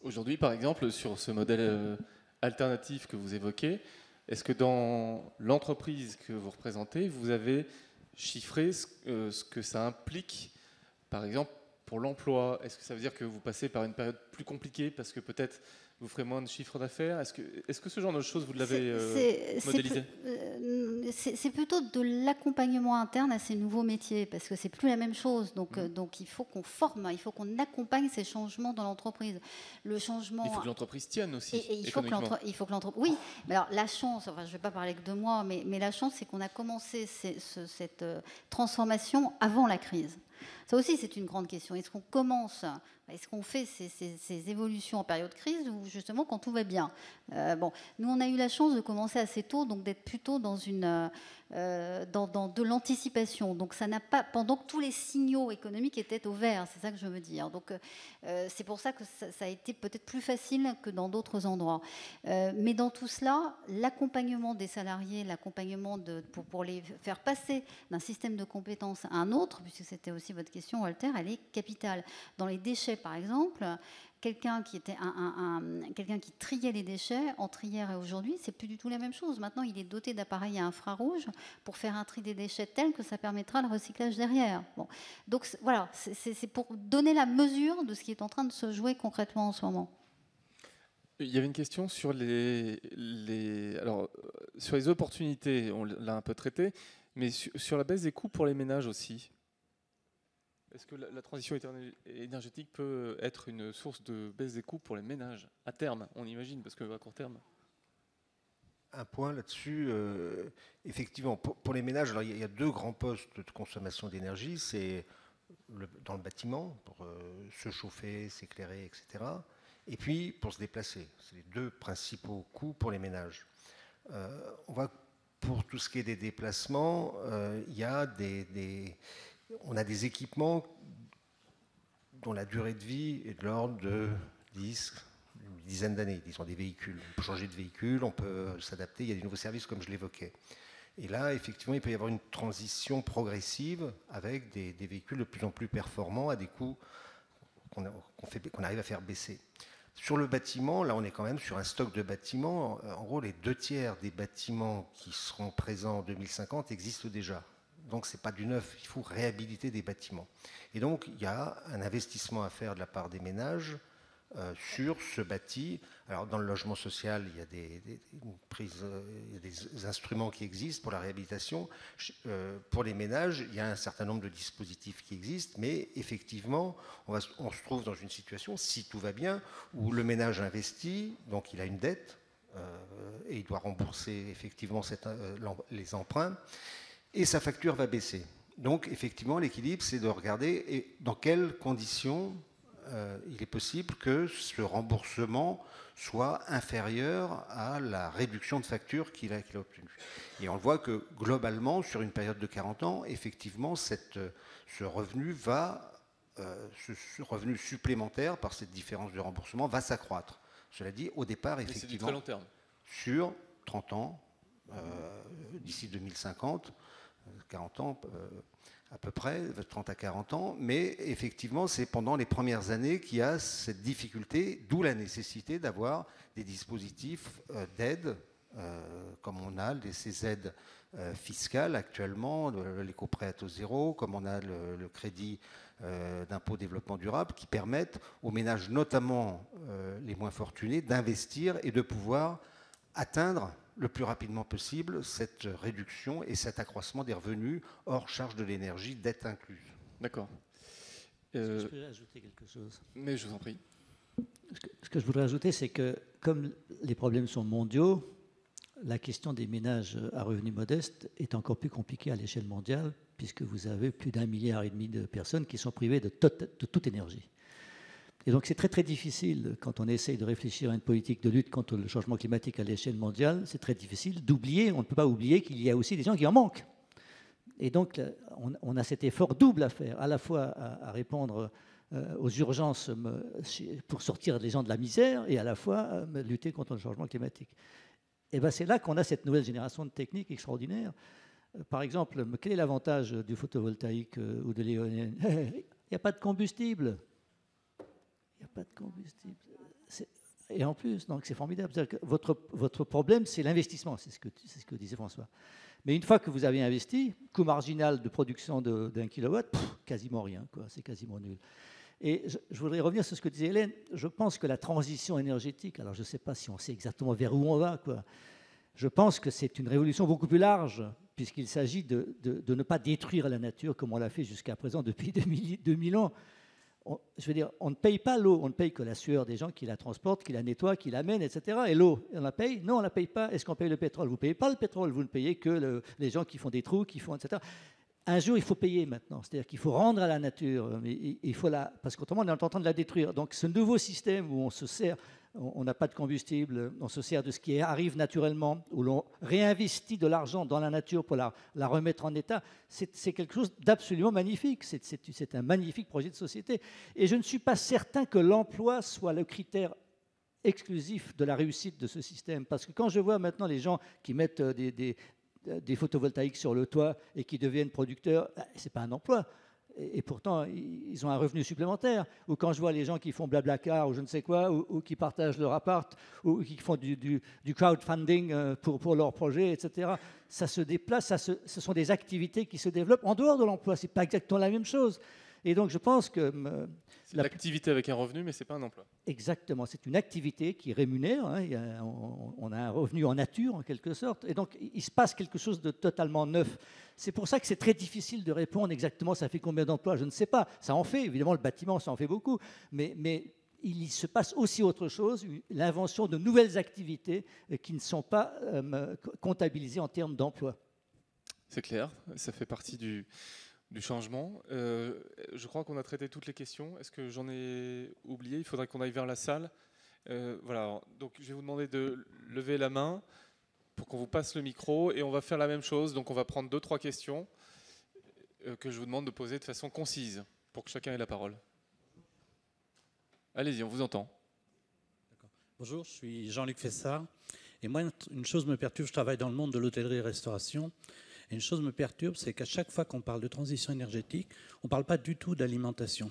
Aujourd'hui, par exemple, sur ce modèle alternatif que vous évoquez, est-ce que dans l'entreprise que vous représentez, vous avez chiffré ce que ça implique, par exemple, pour l'emploi? Est-ce que ça veut dire que vous passez par une période plus compliquée parce que peut-être vous ferez moins de chiffre d'affaires? Est-ce que ce genre de choses, vous l'avez modélisé? C'est plutôt de l'accompagnement interne à ces nouveaux métiers, parce que c'est plus la même chose. Donc il faut qu'on forme, il faut qu'on accompagne ces changements dans l'entreprise. Le changement. Il faut que l'entreprise tienne aussi. Et il faut que l'entreprise. Oui, mais alors la chance, enfin je ne vais pas parler que de moi, mais la chance, c'est qu'on a commencé cette transformation avant la crise. Ça aussi, c'est une grande question. Est-ce qu'on fait ces évolutions en période de crise ou justement quand tout va bien? Nous, on a eu la chance de commencer assez tôt, donc d'être plutôt dans de l'anticipation. Donc ça n'a pas, pendant que tous les signaux économiques étaient au vert, c'est ça que je veux dire. Donc c'est pour ça que ça a été peut-être plus facile que dans d'autres endroits. Mais dans tout cela, l'accompagnement des salariés, l'accompagnement pour les faire passer d'un système de compétences à un autre, puisque c'était aussi votre question, Walter, elle est capitale. Dans les déchets, par exemple, quelqu'un qui triait les déchets entre hier et aujourd'hui, c'est plus du tout la même chose. Maintenant, il est doté d'appareils à infrarouge pour faire un tri des déchets tel que ça permettra le recyclage derrière. Bon. Donc voilà, c'est pour donner la mesure de ce qui est en train de se jouer concrètement en ce moment. Il y avait une question sur sur les opportunités, on l'a un peu traité, mais sur la baisse des coûts pour les ménages aussi. Est-ce que la transition énergétique peut être une source de baisse des coûts pour les ménages à terme, on imagine, parce qu'à court terme? Un point là-dessus, effectivement, pour les ménages, alors il y a deux grands postes de consommation d'énergie, c'est dans le bâtiment, pour se chauffer, s'éclairer, etc. Et puis pour se déplacer. C'est les deux principaux coûts pour les ménages. Pour tout ce qui est des déplacements, il y a on a des équipements dont la durée de vie est de l'ordre de une dizaine d'années. Disons des véhicules. On peut changer de véhicule, on peut s'adapter, il y a des nouveaux services comme je l'évoquais. Et là, effectivement, il peut y avoir une transition progressive avec des véhicules de plus en plus performants à des coûts qu'on arrive à faire baisser. Sur le bâtiment, là, on est quand même sur un stock de bâtiments. En gros, les 2/3 des bâtiments qui seront présents en 2050 existent déjà. Donc, ce n'est pas du neuf, il faut réhabiliter des bâtiments. Et donc, il y a un investissement à faire de la part des ménages sur ce bâti. Alors dans le logement social, il y a des instruments qui existent pour la réhabilitation. Pour les ménages, il y a un certain nombre de dispositifs qui existent, mais effectivement, on se trouve dans une situation, si tout va bien, où le ménage investit, donc il a une dette, et il doit rembourser effectivement les emprunts, et sa facture va baisser. Donc effectivement, l'équilibre, c'est de regarder dans quelles conditions il est possible que ce remboursement soit inférieur à la réduction de facture qu'il a obtenue. Et on le voit que globalement, sur une période de 40 ans, effectivement, ce revenu ce revenu supplémentaire par cette différence de remboursement va s'accroître. Cela dit, au départ, effectivement, c'est du très long terme. Sur 30 ans, d'ici 2050, 40 ans à peu près, 30 à 40 ans, mais effectivement, c'est pendant les premières années qu'il y a cette difficulté, d'où la nécessité d'avoir des dispositifs d'aide, comme on a ces aides fiscales actuellement, l'éco-prêt à taux zéro, comme on a le crédit d'impôt développement durable, qui permettent aux ménages, notamment les moins fortunés, d'investir et de pouvoir atteindre le plus rapidement possible cette réduction et cet accroissement des revenus hors charge de l'énergie, dette incluse. D'accord. Je peux ajouter quelque chose. Mais je vous en prie. Ce que je voudrais ajouter, c'est que comme les problèmes sont mondiaux, la question des ménages à revenus modestes est encore plus compliquée à l'échelle mondiale, puisque vous avez plus d'1,5 milliard de personnes qui sont privées de toute énergie. Et donc c'est très très difficile, quand on essaye de réfléchir à une politique de lutte contre le changement climatique à l'échelle mondiale, c'est très difficile d'oublier, on ne peut pas oublier qu'il y a aussi des gens qui en manquent. Et donc on a cet effort double à faire, à la fois à répondre aux urgences pour sortir les gens de la misère, et à la fois lutter contre le changement climatique. Et bien c'est là qu'on a cette nouvelle génération de techniques extraordinaires. Par exemple, quel est l'avantage du photovoltaïque ou de l'éolienne? Il n'y a pas de combustible. Il n'y a pas de combustible. Et en plus, donc c'est formidable. Que votre problème, c'est l'investissement, c'est ce que disait François. Mais une fois que vous avez investi, coût marginal de production d'1 kilowatt, quasiment rien, c'est quasiment nul. Et je voudrais revenir sur ce que disait Hélène. Je pense que la transition énergétique, alors je ne sais pas si on sait exactement vers où on va, je pense que c'est une révolution beaucoup plus large, puisqu'il s'agit de ne pas détruire la nature comme on l'a fait jusqu'à présent depuis 2000 ans. Je veux dire, on ne paye pas l'eau, on ne paye que la sueur des gens qui la transportent, qui la nettoient, qui l'amènent, etc. Et l'eau, on la paye? Non, on ne la paye pas. Est-ce qu'on paye le pétrole? Vous ne payez pas le pétrole, vous ne payez que les gens qui font des trous, qui font, etc. Un jour, il faut payer maintenant. C'est-à-dire qu'il faut rendre à la nature, mais il faut parce qu'autrement, on est en train de la détruire. Donc ce nouveau système où on se sert, on n'a pas de combustible, on se sert de ce qui arrive naturellement, où l'on réinvestit de l'argent dans la nature pour la remettre en état, c'est quelque chose d'absolument magnifique. C'est un magnifique projet de société. Et je ne suis pas certain que l'emploi soit le critère exclusif de la réussite de ce système. Parce que quand je vois maintenant les gens qui mettent des photovoltaïques sur le toit et qui deviennent producteurs, ce n'est pas un emploi. Et pourtant, ils ont un revenu supplémentaire. Ou quand je vois les gens qui font Blablacar ou je ne sais quoi, ou qui partagent leur appart, ou qui font du crowdfunding pour leurs projets, etc. Ça se déplace, ce sont des activités qui se développent en dehors de l'emploi. Ce n'est pas exactement la même chose. Et donc je pense que... C'est l'activité avec un revenu, mais ce n'est pas un emploi. Exactement, c'est une activité qui rémunère, on a un revenu en nature en quelque sorte, et donc il se passe quelque chose de totalement neuf. C'est pour ça que c'est très difficile de répondre exactement ça fait combien d'emplois, je ne sais pas. Ça en fait, évidemment le bâtiment ça en fait beaucoup, mais il se passe aussi autre chose, l'invention de nouvelles activités qui ne sont pas comptabilisées en termes d'emploi. C'est clair, ça fait partie du changement. Je crois qu'on a traité toutes les questions. Est-ce que j'en ai oublié? Il faudrait qu'on aille vers la salle. Voilà. Donc, je vais vous demander de lever la main pour qu'on vous passe le micro et on va faire la même chose. Donc, on va prendre 2-3 questions que je vous demande de poser de façon concise pour que chacun ait la parole. Allez-y, on vous entend. Bonjour, je suis Jean-Luc Fessard. Et moi, une chose me perturbe, je travaille dans le monde de l'hôtellerie-restauration. Et une chose me perturbe, c'est qu'à chaque fois qu'on parle de transition énergétique, on ne parle pas du tout d'alimentation.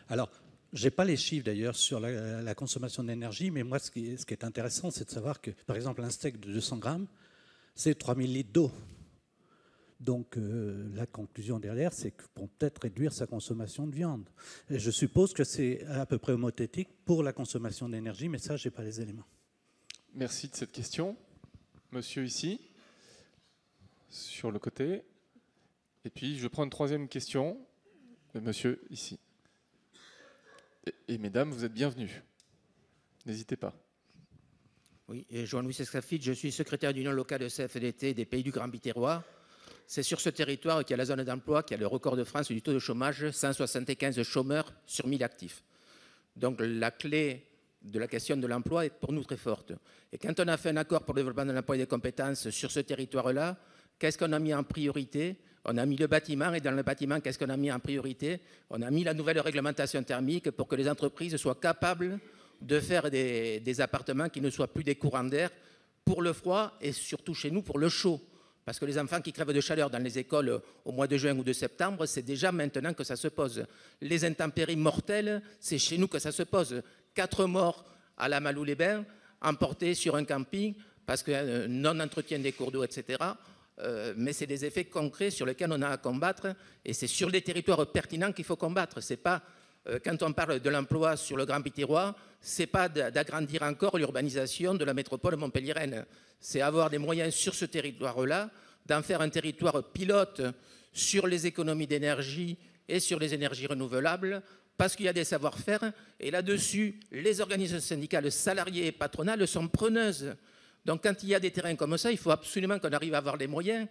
Alors, je n'ai pas les chiffres d'ailleurs sur la consommation d'énergie, mais moi, ce qui est intéressant, c'est de savoir que, par exemple, un steak de 200 grammes, c'est 3000 litres d'eau. Donc la conclusion derrière, c'est qu'ils vont peut-être réduire sa consommation de viande. Et je suppose que c'est à peu près homothétique pour la consommation d'énergie, mais ça, je n'ai pas les éléments. Merci de cette question. Monsieur ici, sur le côté. Et puis je prends une troisième question. Monsieur ici. Et mesdames, vous êtes bienvenus. N'hésitez pas. Oui, et Jean-Louis Escafit, je suis secrétaire d'union locale de CFDT des Pays du Grand Biterrois. C'est sur ce territoire qu'il y a la zone d'emploi, qui a le record de France du taux de chômage, 175 chômeurs sur 1000 actifs. Donc la clé de la question de l'emploi est pour nous très forte. Et quand on a fait un accord pour le développement de l'emploi et des compétences sur ce territoire-là, qu'est-ce qu'on a mis en priorité? On a mis le bâtiment, et dans le bâtiment, qu'est-ce qu'on a mis en priorité? On a mis la nouvelle réglementation thermique pour que les entreprises soient capables de faire des appartements qui ne soient plus des courants d'air pour le froid et surtout chez nous pour le chaud. Parce que les enfants qui crèvent de chaleur dans les écoles au mois de juin ou de septembre, c'est déjà maintenant que ça se pose. Les intempéries mortelles, c'est chez nous que ça se pose. 4 morts à la Malou-les-Bains, emportés sur un camping, parce que non-entretien des cours d'eau, etc. Mais c'est des effets concrets sur lesquels on a à combattre, et c'est sur les territoires pertinents qu'il faut combattre. C'est pas, quand on parle de l'emploi sur le Grand Biterrois, c'est pas d'agrandir encore l'urbanisation de la métropole montpelliéraine. C'est avoir des moyens sur ce territoire-là, d'en faire un territoire pilote sur les économies d'énergie et sur les énergies renouvelables, parce qu'il y a des savoir-faire, et là-dessus, les organisations syndicales, salariées et patronales sont preneuses. Donc quand il y a des terrains comme ça, il faut absolument qu'on arrive à avoir des moyens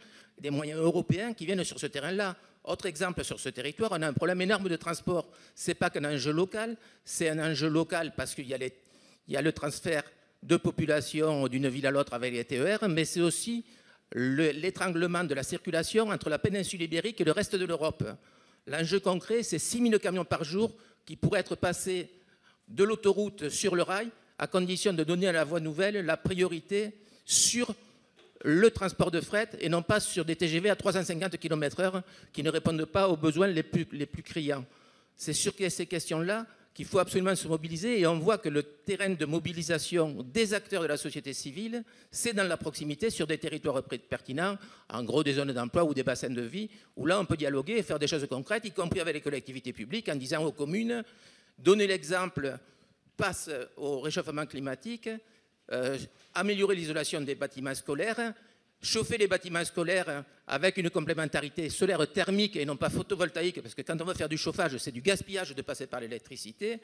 européens qui viennent sur ce terrain-là. Autre exemple, sur ce territoire, on a un problème énorme de transport. Ce n'est pas qu'un enjeu local, c'est un enjeu local parce qu'il y a le transfert de population d'une ville à l'autre avec les TER, mais c'est aussi l'étranglement de la circulation entre la péninsule ibérique et le reste de l'Europe. L'enjeu concret, c'est 6 000 camions par jour qui pourraient être passés de l'autoroute sur le rail, à condition de donner à la voie nouvelle la priorité sur le transport de fret et non pas sur des TGV à 350 km/h qui ne répondent pas aux besoins les plus criants. C'est sur ces questions-là qu'il faut absolument se mobiliser, et on voit que le terrain de mobilisation des acteurs de la société civile, c'est dans la proximité sur des territoires pertinents, en gros des zones d'emploi ou des bassins de vie, où là on peut dialoguer et faire des choses concrètes, y compris avec les collectivités publiques, en disant aux communes, donnez l'exemple, passe au réchauffement climatique, améliorer l'isolation des bâtiments scolaires, chauffer les bâtiments scolaires avec une complémentarité solaire thermique et non pas photovoltaïque, parce que quand on veut faire du chauffage, c'est du gaspillage de passer par l'électricité,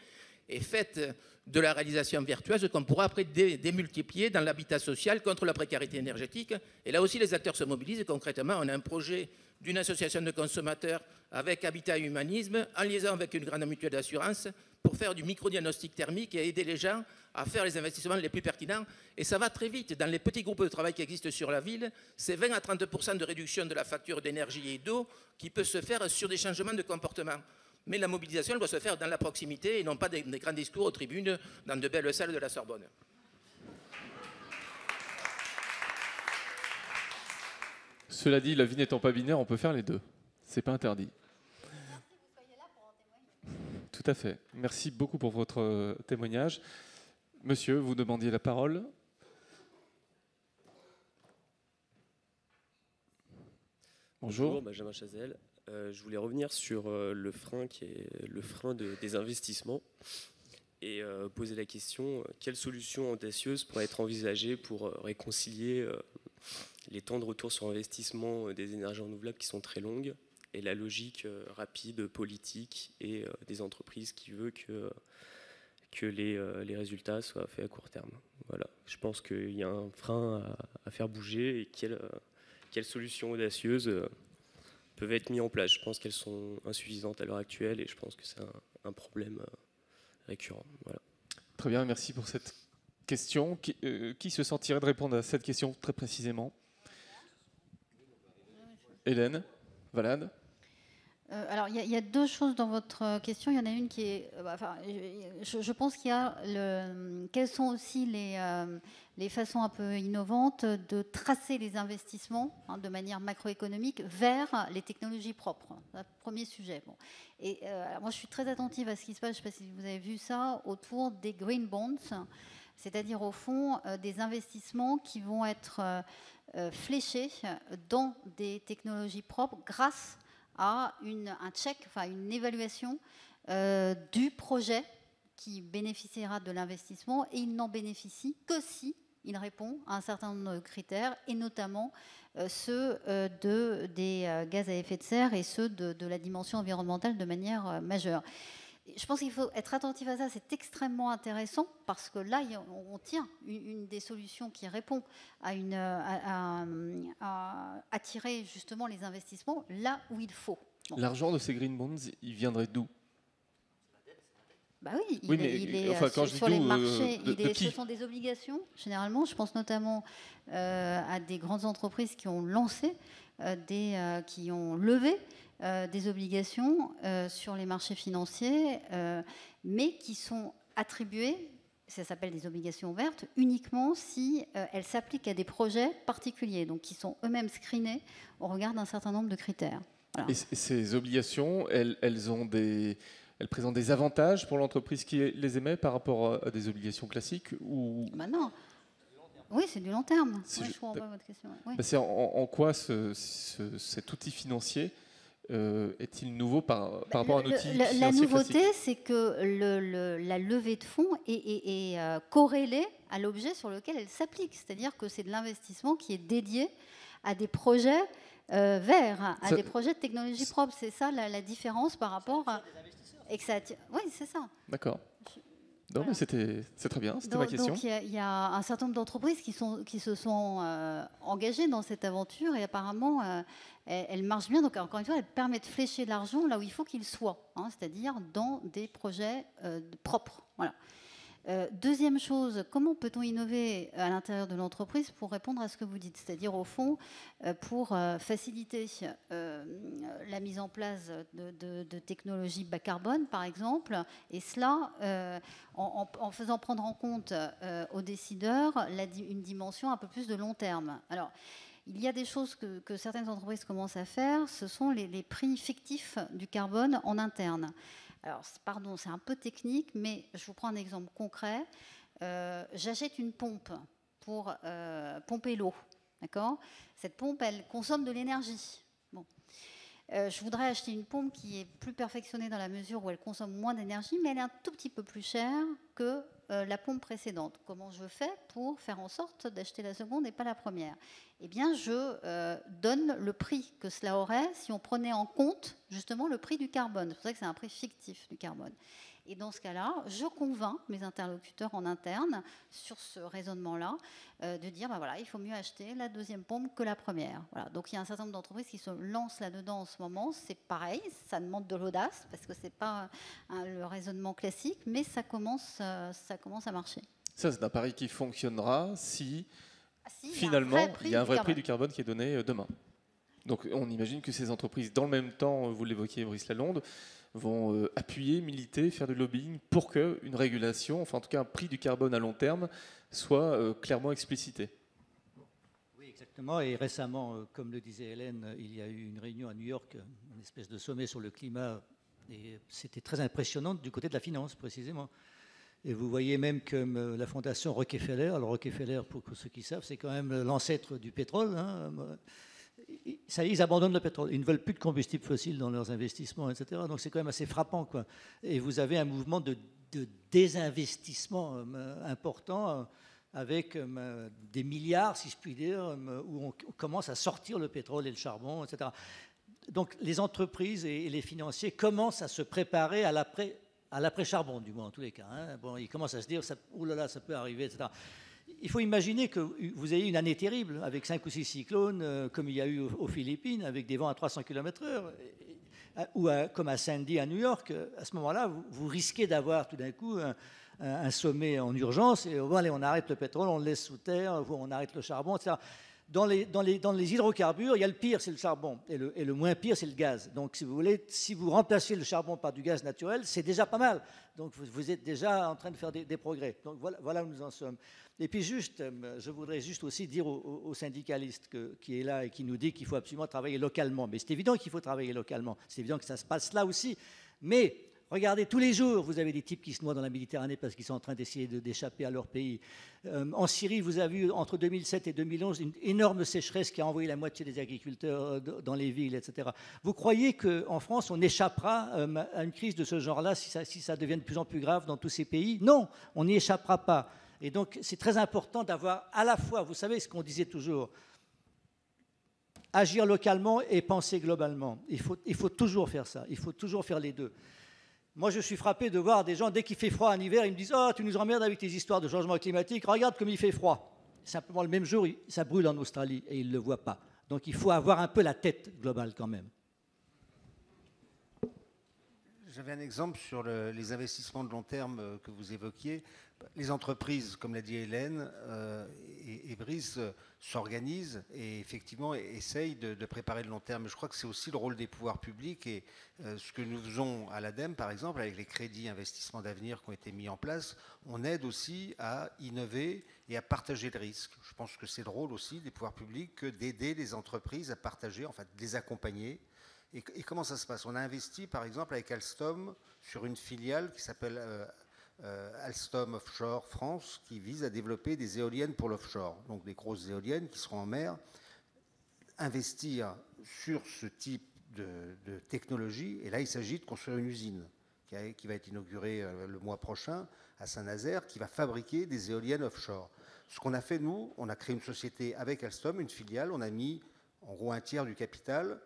et faites de la réalisation vertueuse qu'on pourra après démultiplier dans l'habitat social contre la précarité énergétique. Et là aussi, les acteurs se mobilisent. Concrètement, on a un projet d'une association de consommateurs avec Habitat et Humanisme, en liaison avec une grande mutuelle d'assurance, pour faire du micro-diagnostic thermique et aider les gens à faire les investissements les plus pertinents. Et ça va très vite. Dans les petits groupes de travail qui existent sur la ville, c'est 20 à 30% de réduction de la facture d'énergie et d'eau qui peut se faire sur des changements de comportement. Mais la mobilisation elle doit se faire dans la proximité et non pas des grands discours aux tribunes dans de belles salles de la Sorbonne. Cela dit, la vie n'étant pas binaire, on peut faire les deux. C'est pas interdit. Tout à fait. Merci beaucoup pour votre témoignage. Monsieur, vous demandiez la parole. Bonjour. Bonjour, Benjamin Chazelle. Je voulais revenir sur le frein qui est le frein des investissements et poser la question, quelles solutions audacieuses pourraient être envisagées pour réconcilier les temps de retour sur investissement des énergies renouvelables qui sont très longues et la logique rapide, politique et des entreprises qui veut que les résultats soient faits à court terme. Voilà. Je pense qu'il y a un frein à faire bouger et quelles solutions audacieuses peuvent être mises en place. Je pense qu'elles sont insuffisantes à l'heure actuelle et je pense que c'est un problème récurrent. Voilà. Très bien, merci pour cette question. Qui se sentirait de répondre à cette question très précisément? Hélène Valade. Alors, il y a deux choses dans votre question. Il y en a une qui est... je pense qu'il y a... quelles sont aussi les façons un peu innovantes de tracer les investissements de manière macroéconomique vers les technologies propres. C'est le premier sujet. Bon. Et alors moi, je suis très attentive à ce qui se passe, je ne sais pas si vous avez vu ça, autour des green bonds. c'est-à-dire au fond des investissements qui vont être fléchés dans des technologies propres grâce à un check, enfin une évaluation du projet qui bénéficiera de l'investissement, et il n'en bénéficie que si il répond à un certain nombre de critères, et notamment ceux des gaz à effet de serre et ceux de la dimension environnementale de manière majeure. Je pense qu'il faut être attentif à ça, c'est extrêmement intéressant, parce que là, on tient une des solutions qui répond à attirer justement les investissements là où il faut. Bon. L'argent de ces green bonds, il viendrait d'où? Bah oui, il est sur les marchés. Ce sont des obligations, généralement. Je pense notamment à des grandes entreprises qui ont lancé, qui ont levé des obligations sur les marchés financiers, mais qui sont attribuées, ça s'appelle des obligations ouvertes, uniquement si elles s'appliquent à des projets particuliers, donc qui sont eux-mêmes screenés au regard d'un certain nombre de critères. Voilà. Et ces obligations, elles présentent des avantages pour l'entreprise qui les émet par rapport à des obligations classiques ou... Bah non. Oui, c'est du long terme. Oui, je comprends pas votre question. Oui. C'est en quoi cet outil financier est-il nouveau par rapport à un outil financier La nouveauté, classique? c'est que la levée de fonds est corrélée à l'objet sur lequel elle s'applique. C'est-à-dire que c'est de l'investissement qui est dédié à des projets verts, à des projets de technologie propre. C'est ça la différence par rapport à... Oui, c'est ça. D'accord. Non, mais c'est très bien, c'était ma question. Donc il y a un certain nombre d'entreprises qui se sont engagées dans cette aventure, et apparemment elle marche bien. Donc encore une fois, elle permet de flécher de l'argent là où il faut qu'il soit, hein, c'est-à-dire dans des projets propres. Voilà. Deuxième chose, comment peut-on innover à l'intérieur de l'entreprise pour répondre à ce que vous dites? C'est-à-dire, au fond, pour faciliter la mise en place de technologies bas carbone, par exemple, et cela en faisant prendre en compte aux décideurs une dimension un peu plus de long terme. Alors, il y a des choses que certaines entreprises commencent à faire, ce sont les prix fictifs du carbone en interne. Alors, pardon, c'est un peu technique, mais je vous prends un exemple concret. J'achète une pompe pour pomper l'eau, d'accord? Cette pompe, elle consomme de l'énergie. Bon. Je voudrais acheter une pompe qui est plus perfectionnée dans la mesure où elle consomme moins d'énergie, mais elle est un tout petit peu plus chère que la pompe précédente. Comment je fais pour faire en sorte d'acheter la seconde et pas la première? Eh bien, je donne le prix que cela aurait si on prenait en compte justement le prix du carbone. C'est pour ça que c'est un prix fictif du carbone. Et dans ce cas-là, je convainc mes interlocuteurs en interne sur ce raisonnement-là de dire, ben voilà, il faut mieux acheter la deuxième pompe que la première. Voilà. Donc il y a un certain nombre d'entreprises qui se lancent là-dedans en ce moment. C'est pareil, ça demande de l'audace parce que c'est pas le raisonnement classique, mais ça commence à marcher. Ça, c'est un pari qui fonctionnera si finalement il y a un vrai prix du carbone qui est donné demain. Donc on imagine que ces entreprises, dans le même temps, vous l'évoquiez, Brice Lalonde, vont appuyer, militer, faire du lobbying pour qu'une régulation, enfin en tout cas un prix du carbone à long terme, soit clairement explicité. Oui, exactement. Et récemment, comme le disait Hélène, il y a eu une réunion à New York, une espèce de sommet sur le climat, et c'était très impressionnant du côté de la finance, précisément. Et vous voyez même que la fondation Rockefeller, alors Rockefeller, pour ceux qui savent, c'est quand même l'ancêtre du pétrole, hein. Ça y est, ils abandonnent le pétrole. Ils ne veulent plus de combustibles fossiles dans leurs investissements, etc. Donc c'est quand même assez frappant, quoi. Et vous avez un mouvement de désinvestissement important avec des milliards, si je puis dire, où on commence à sortir le pétrole et le charbon, etc. Donc les entreprises et les financiers commencent à se préparer à l'après-charbon, du moins en tous les cas, hein. Bon, ils commencent à se dire, oh là là, ça peut arriver, etc. Il faut imaginer que vous ayez une année terrible avec 5 ou 6 cyclones, comme il y a eu aux Philippines, avec des vents à 300 km/h, ou comme à Sandy à New York. À ce moment-là, vous risquez d'avoir tout d'un coup un sommet en urgence, et bon, allez, on arrête le pétrole, on le laisse sous terre, on arrête le charbon, etc. Dans les hydrocarbures, il y a le pire, c'est le charbon, et le moins pire, c'est le gaz. Donc, si vous voulez, si vous remplacez le charbon par du gaz naturel, c'est déjà pas mal. Donc, vous êtes déjà en train de faire des progrès. Donc, voilà où nous en sommes. Et puis, je voudrais juste aussi dire aux syndicalistes qui est là et qui nous dit qu'il faut absolument travailler localement. Mais c'est évident qu'il faut travailler localement. C'est évident que ça se passe là aussi. Mais Regardez, tous les jours, vous avez des types qui se noient dans la Méditerranée parce qu'ils sont en train d'essayer d'échapper à leur pays. En Syrie, vous avez eu, entre 2007 et 2011, une énorme sécheresse qui a envoyé la moitié des agriculteurs dans les villes, etc. Vous croyez qu'en France, on échappera à une crise de ce genre-là si ça devient de plus en plus grave dans tous ces pays? Non, on n'y échappera pas. Et donc, c'est très important d'avoir à la fois, vous savez ce qu'on disait toujours, agir localement et penser globalement. Il faut toujours faire ça, il faut toujours faire les deux. Moi, je suis frappé de voir des gens, dès qu'il fait froid en hiver, ils me disent « Oh, tu nous emmerdes avec tes histoires de changement climatique, regarde comme il fait froid ». Simplement, le même jour, ça brûle en Australie et ils ne le voient pas. Donc, il faut avoir un peu la tête globale quand même. J'avais un exemple sur les investissements de long terme que vous évoquiez. Les entreprises, comme l'a dit Hélène et Brice, s'organisent et effectivement essayent de préparer le long terme. Mais je crois que c'est aussi le rôle des pouvoirs publics et ce que nous faisons à l'ADEME, par exemple, avec les crédits investissements d'avenir qui ont été mis en place, on aide aussi à innover et à partager le risque. Je pense que c'est le rôle aussi des pouvoirs publics que d'aider les entreprises à partager, en fait, de les accompagner. Et comment ça se passe? On a investi, par exemple, avec Alstom sur une filiale qui s'appelle Alstom Offshore France, qui vise à développer des éoliennes pour l'offshore, donc des grosses éoliennes qui seront en mer. Investir sur ce type de technologie, et là, il s'agit de construire une usine qui va être inaugurée le mois prochain à Saint-Nazaire, qui va fabriquer des éoliennes offshore. Ce qu'on a fait, nous, on a créé une société avec Alstom, une filiale, on a mis en gros un tiers du capital.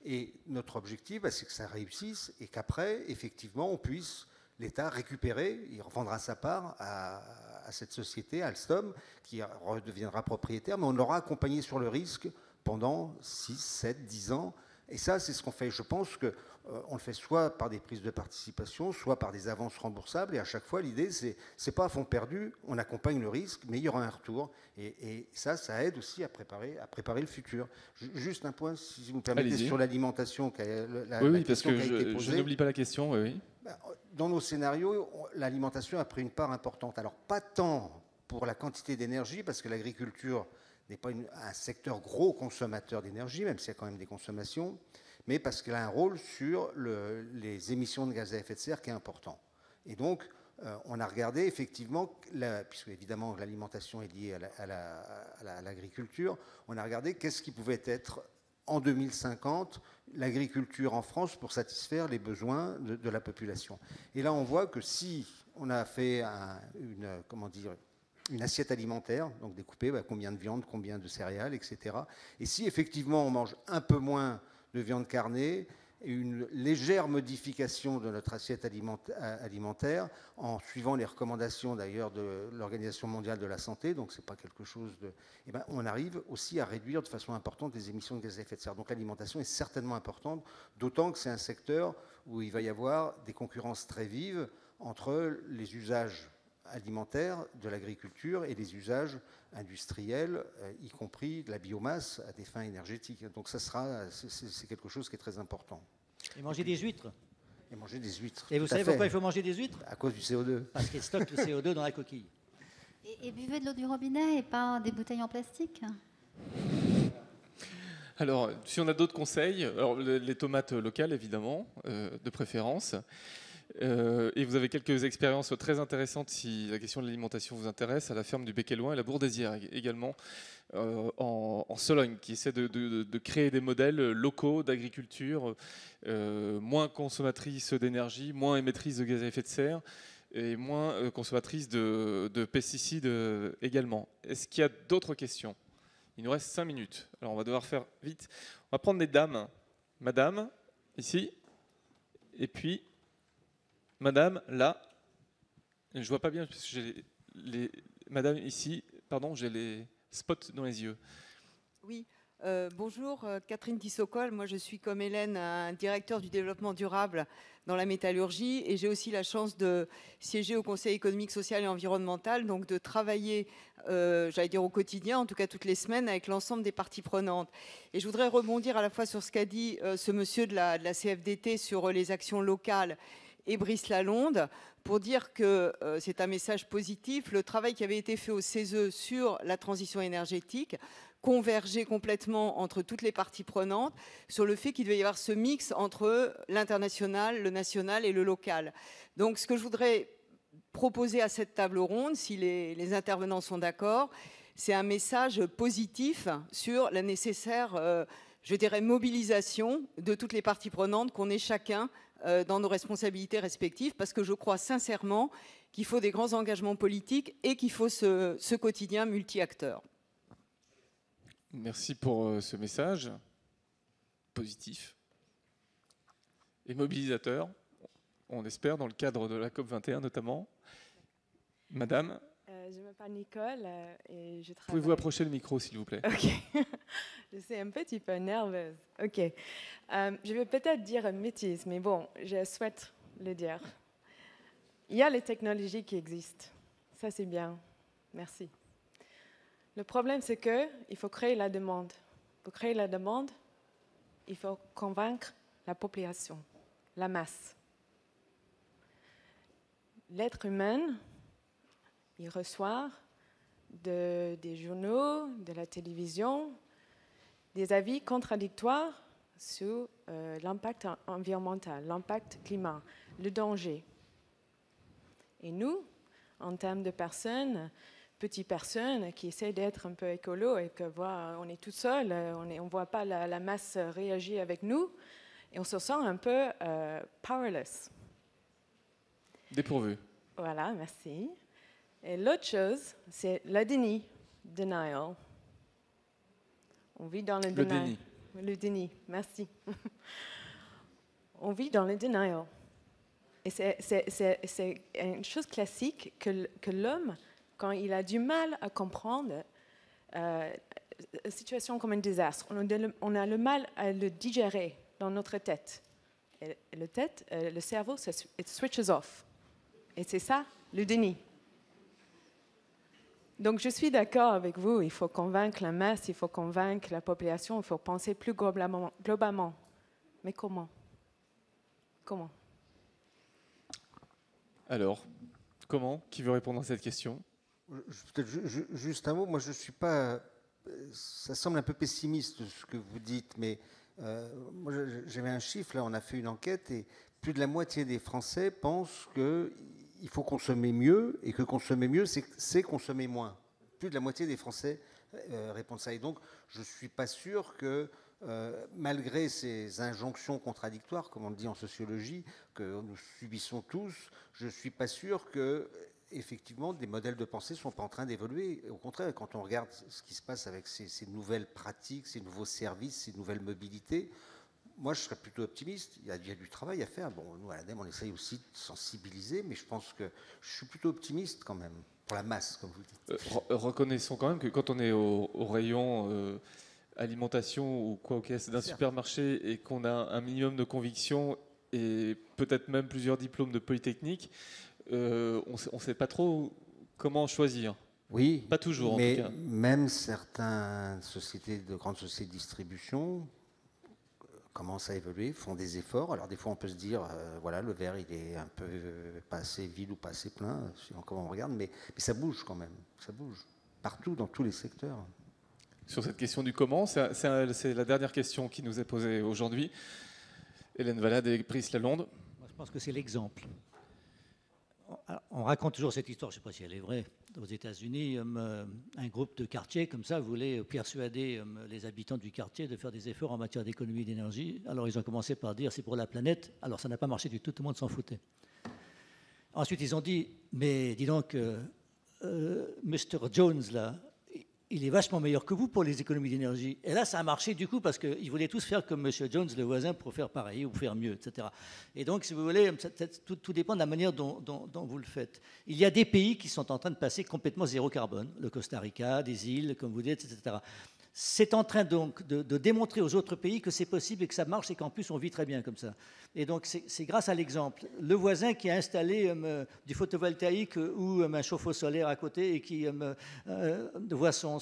Et notre objectif, c'est que ça réussisse et qu'après, effectivement, on puisse, l'État, récupérer, il revendra sa part à cette société, Alstom, qui redeviendra propriétaire, mais on l'aura accompagné sur le risque pendant 6, 7, 10 ans. Et ça, c'est ce qu'on fait. Je pense qu'on le fait soit par des prises de participation, soit par des avances remboursables. Et à chaque fois, l'idée, c'est pas à fond perdu, on accompagne le risque, mais il y aura un retour. Et ça aide aussi à préparer le futur. Juste un point, si vous me permettez, sur l'alimentation. Oui, parce que je n'oublie pas la question. Oui. Dans nos scénarios, l'alimentation a pris une part importante. Alors, pas tant pour la quantité d'énergie, parce que l'agriculture n'est pas un secteur gros consommateur d'énergie, même s'il y a quand même des consommations, mais parce qu'elle a un rôle sur les émissions de gaz à effet de serre qui est important. Et donc, on a regardé effectivement, puisque évidemment l'alimentation est liée à l'agriculture, on a regardé qu'est-ce qui pouvait être en 2050 l'agriculture en France pour satisfaire les besoins de la population. Et là, on voit que si on a fait une assiette alimentaire, donc découpée, combien de viande, combien de céréales, etc. Et si effectivement on mange un peu moins de viande carnée, et une légère modification de notre assiette alimentaire, en suivant les recommandations d'ailleurs de l'Organisation mondiale de la santé, donc c'est pas quelque chose de... on arrive aussi à réduire de façon importante les émissions de gaz à effet de serre. Donc l'alimentation est certainement importante, d'autant que c'est un secteur où il va y avoir des concurrences très vives entre les usages alimentaires de l'agriculture et les usages industriels, y compris de la biomasse à des fins énergétiques. Donc c'est quelque chose qui est très important. Et manger des huîtres. Et manger des huîtres. Et vous savez pourquoi il faut manger des huîtres? À cause du CO2. Parce qu'il stocke le CO2 dans la coquille. Et buvez de l'eau du robinet et pas des bouteilles en plastique? Alors, si on a d'autres conseils, alors les tomates locales, évidemment, de préférence. Et vous avez quelques expériences très intéressantes si la question de l'alimentation vous intéresse, à la ferme du Bec-et-Loing et la Bourdaissière également, en Sologne, qui essaie de créer des modèles locaux d'agriculture moins consommatrices d'énergie, moins émettrices de gaz à effet de serre et moins consommatrices de pesticides également. Est-ce qu'il y a d'autres questions? Il nous reste 5 minutes. Alors on va devoir faire vite. On va prendre des dames. Madame, ici. Et puis... Madame, là, je vois pas bien parce que j'ai Madame ici, pardon, j'ai les spots dans les yeux. Oui, bonjour, Catherine Tissocol. Moi, je suis comme Hélène, un directeur du développement durable dans la métallurgie et j'ai aussi la chance de siéger au Conseil économique, social et environnemental, donc de travailler, j'allais dire au quotidien, en tout cas toutes les semaines, avec l'ensemble des parties prenantes. Et je voudrais rebondir à la fois sur ce qu'a dit ce monsieur de la CFDT sur les actions locales et Brice Lalonde pour dire que c'est un message positif. Le travail qui avait été fait au CESE sur la transition énergétique convergeait complètement entre toutes les parties prenantes sur le fait qu'il devait y avoir ce mix entre l'international, le national et le local. Donc ce que je voudrais proposer à cette table ronde, si les intervenants sont d'accord, c'est un message positif sur la nécessaire, je dirais, mobilisation de toutes les parties prenantes, qu'on est chacun dans nos responsabilités respectives, parce que je crois sincèrement qu'il faut des grands engagements politiques et qu'il faut ce quotidien multi-acteurs. Merci pour ce message positif et mobilisateur, on espère, dans le cadre de la COP21 notamment. Madame, je m'appelle Nicole et je travaille... Pouvez-vous approcher le micro, s'il vous plaît? Ok. Je suis un petit peu nerveuse. Ok. Je vais peut-être dire une bêtise, mais bon, je souhaite le dire. Il y a les technologies qui existent. Ça, c'est bien. Merci. Le problème, c'est qu'il faut créer la demande. Pour créer la demande, il faut convaincre la population, la masse. L'être humain, il reçoit des journaux, de la télévision, des avis contradictoires sur l'impact environnemental, l'impact climat, le danger. Et nous, en termes de personnes, petites personnes qui essaient d'être un peu écolo et que on est tout seul, on ne voit pas la masse réagir avec nous, et on se sent un peu powerless. Dépourvu. Voilà, merci. Et l'autre chose, c'est le déni, denial. On vit dans le denial. Le déni, merci. On vit dans le denial. Et c'est une chose classique que l'homme, quand il a du mal à comprendre une situation comme un désastre, on a le mal à le digérer dans notre tête. Et le cerveau, it switches off. Et c'est ça, le déni. Donc, je suis d'accord avec vous, il faut convaincre la masse, il faut convaincre la population, il faut penser plus globalement. Mais comment? Comment? Alors, comment? Qui veut répondre à cette question? Peut-être juste un mot. Moi, je ne suis pas... Ça semble un peu pessimiste ce que vous dites, mais moi, j'avais un chiffre. Là, on a fait une enquête et plus de la moitié des Français pensent qu'il faut consommer mieux et que consommer mieux, c'est consommer moins. Plus de la moitié des Français répondent ça. Et donc, je ne suis pas sûr que, malgré ces injonctions contradictoires, comme on le dit en sociologie, que nous subissons tous, je ne suis pas sûr que, effectivement, des modèles de pensée ne sont pas en train d'évoluer. Au contraire, quand on regarde ce qui se passe avec ces nouvelles pratiques, ces nouveaux services, ces nouvelles mobilités, moi, je serais plutôt optimiste. Il y a du travail à faire. Bon, nous, à l'ADEME, on essaye aussi de sensibiliser, mais je pense que je suis plutôt optimiste quand même, pour la masse, comme vous dites. Reconnaissons quand même que quand on est au rayon alimentation ou quoi au caisse d'un supermarché et qu'on a un minimum de conviction et peut-être même plusieurs diplômes de Polytechnique, on ne sait pas trop comment choisir. Oui, pas toujours mais en tout cas. Même certaines grandes sociétés de distribution commencent à évoluer, font des efforts. Alors des fois on peut se dire, voilà, le verre il est un peu pas assez vide ou pas assez plein, suivant comment on regarde, mais ça bouge quand même, ça bouge, partout, dans tous les secteurs. Sur cette question du comment, c'est la dernière question qui nous est posée aujourd'hui. Hélène Valade et Brice Lalonde. Moi, je pense que c'est l'exemple. On raconte toujours cette histoire, je ne sais pas si elle est vraie. Aux États-Unis, un groupe de quartier comme ça voulait persuader les habitants du quartier de faire des efforts en matière d'économie d'énergie. Alors ils ont commencé par dire c'est pour la planète. Alors ça n'a pas marché du tout, tout le monde s'en foutait. Ensuite ils ont dit mais dis donc, Mr. Jones là, il est vachement meilleur que vous pour les économies d'énergie. Et là, ça a marché du coup parce qu'ils voulaient tous faire comme M. Jones, le voisin, pour faire pareil ou faire mieux, etc. Et donc, si vous voulez, tout dépend de la manière dont vous le faites. Il y a des pays qui sont en train de passer complètement zéro carbone. Le Costa Rica, des îles, comme vous dites, etc. C'est en train donc de démontrer aux autres pays que c'est possible et que ça marche et qu'en plus on vit très bien comme ça. Et donc c'est grâce à l'exemple. Le voisin qui a installé du photovoltaïque ou un chauffe-eau solaire à côté et qui voit sa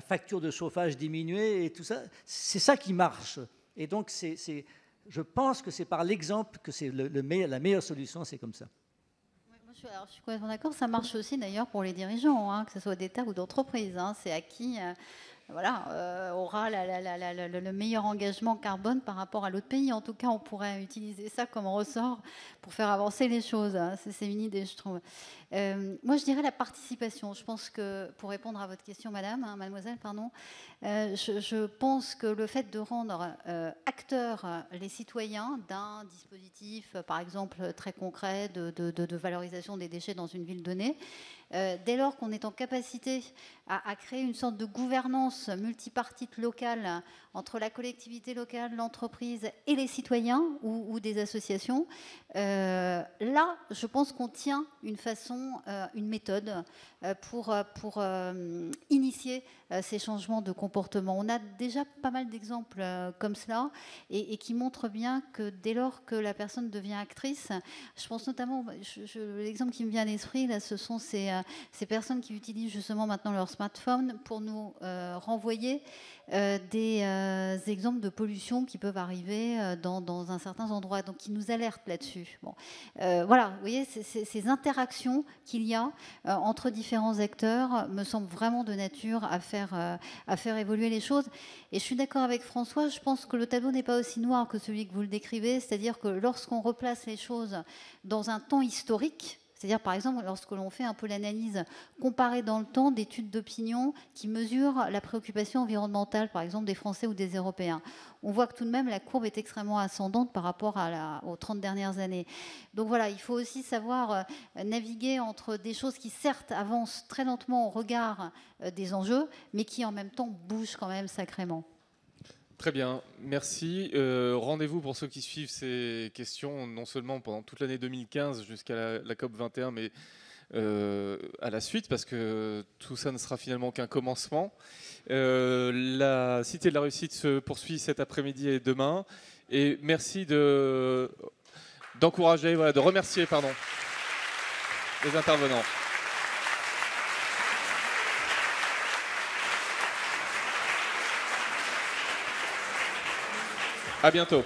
facture de chauffage diminuer et tout ça, c'est ça qui marche. Et donc Je pense que c'est par l'exemple que c'est la meilleure solution, c'est comme ça. Alors, je suis complètement d'accord. Ça marche aussi d'ailleurs pour les dirigeants, hein, que ce soit d'État ou d'entreprise. Hein. C'est à qui aura le meilleur engagement carbone par rapport à l'autre pays. En tout cas, on pourrait utiliser ça comme ressort pour faire avancer les choses. Hein. C'est une idée, je trouve. Moi, je dirais la participation. Je pense que, pour répondre à votre question, mademoiselle, je pense que le fait de rendre acteurs les citoyens d'un dispositif, par exemple, très concret de valorisation des déchets dans une ville donnée, dès lors qu'on est en capacité à créer une sorte de gouvernance multipartite locale entre la collectivité locale, l'entreprise et les citoyens ou des associations, là, je pense qu'on tient une méthode pour initier ces changements de comportement. On a déjà pas mal d'exemples comme cela et qui montrent bien que dès lors que la personne devient actrice, je pense notamment, l'exemple qui me vient à l'esprit, là, ce sont ces personnes qui utilisent justement maintenant leur smartphone pour nous renvoyer des exemples de pollution qui peuvent arriver dans un certain endroit, donc qui nous alertent là-dessus. Bon. Voilà, vous voyez, ces interactions qu'il y a entre différents acteurs me semblent vraiment de nature à faire évoluer les choses. Et je suis d'accord avec François, je pense que le tableau n'est pas aussi noir que celui que vous le décrivez, c'est-à-dire que lorsqu'on replace les choses dans un temps historique, c'est-à-dire, par exemple, lorsque l'on fait un peu l'analyse comparée dans le temps d'études d'opinion qui mesurent la préoccupation environnementale, par exemple, des Français ou des Européens, on voit que tout de même, la courbe est extrêmement ascendante par rapport aux 30 dernières années. Donc voilà, il faut aussi savoir naviguer entre des choses qui, certes, avancent très lentement au regard des enjeux, mais qui, en même temps, bougent quand même sacrément. Très bien, merci. Rendez-vous pour ceux qui suivent ces questions, non seulement pendant toute l'année 2015 jusqu'à la COP 21, mais à la suite, parce que tout ça ne sera finalement qu'un commencement. La Cité de la Réussite se poursuit cet après-midi et demain. Et merci d'encourager, de remercier les intervenants. À bientôt.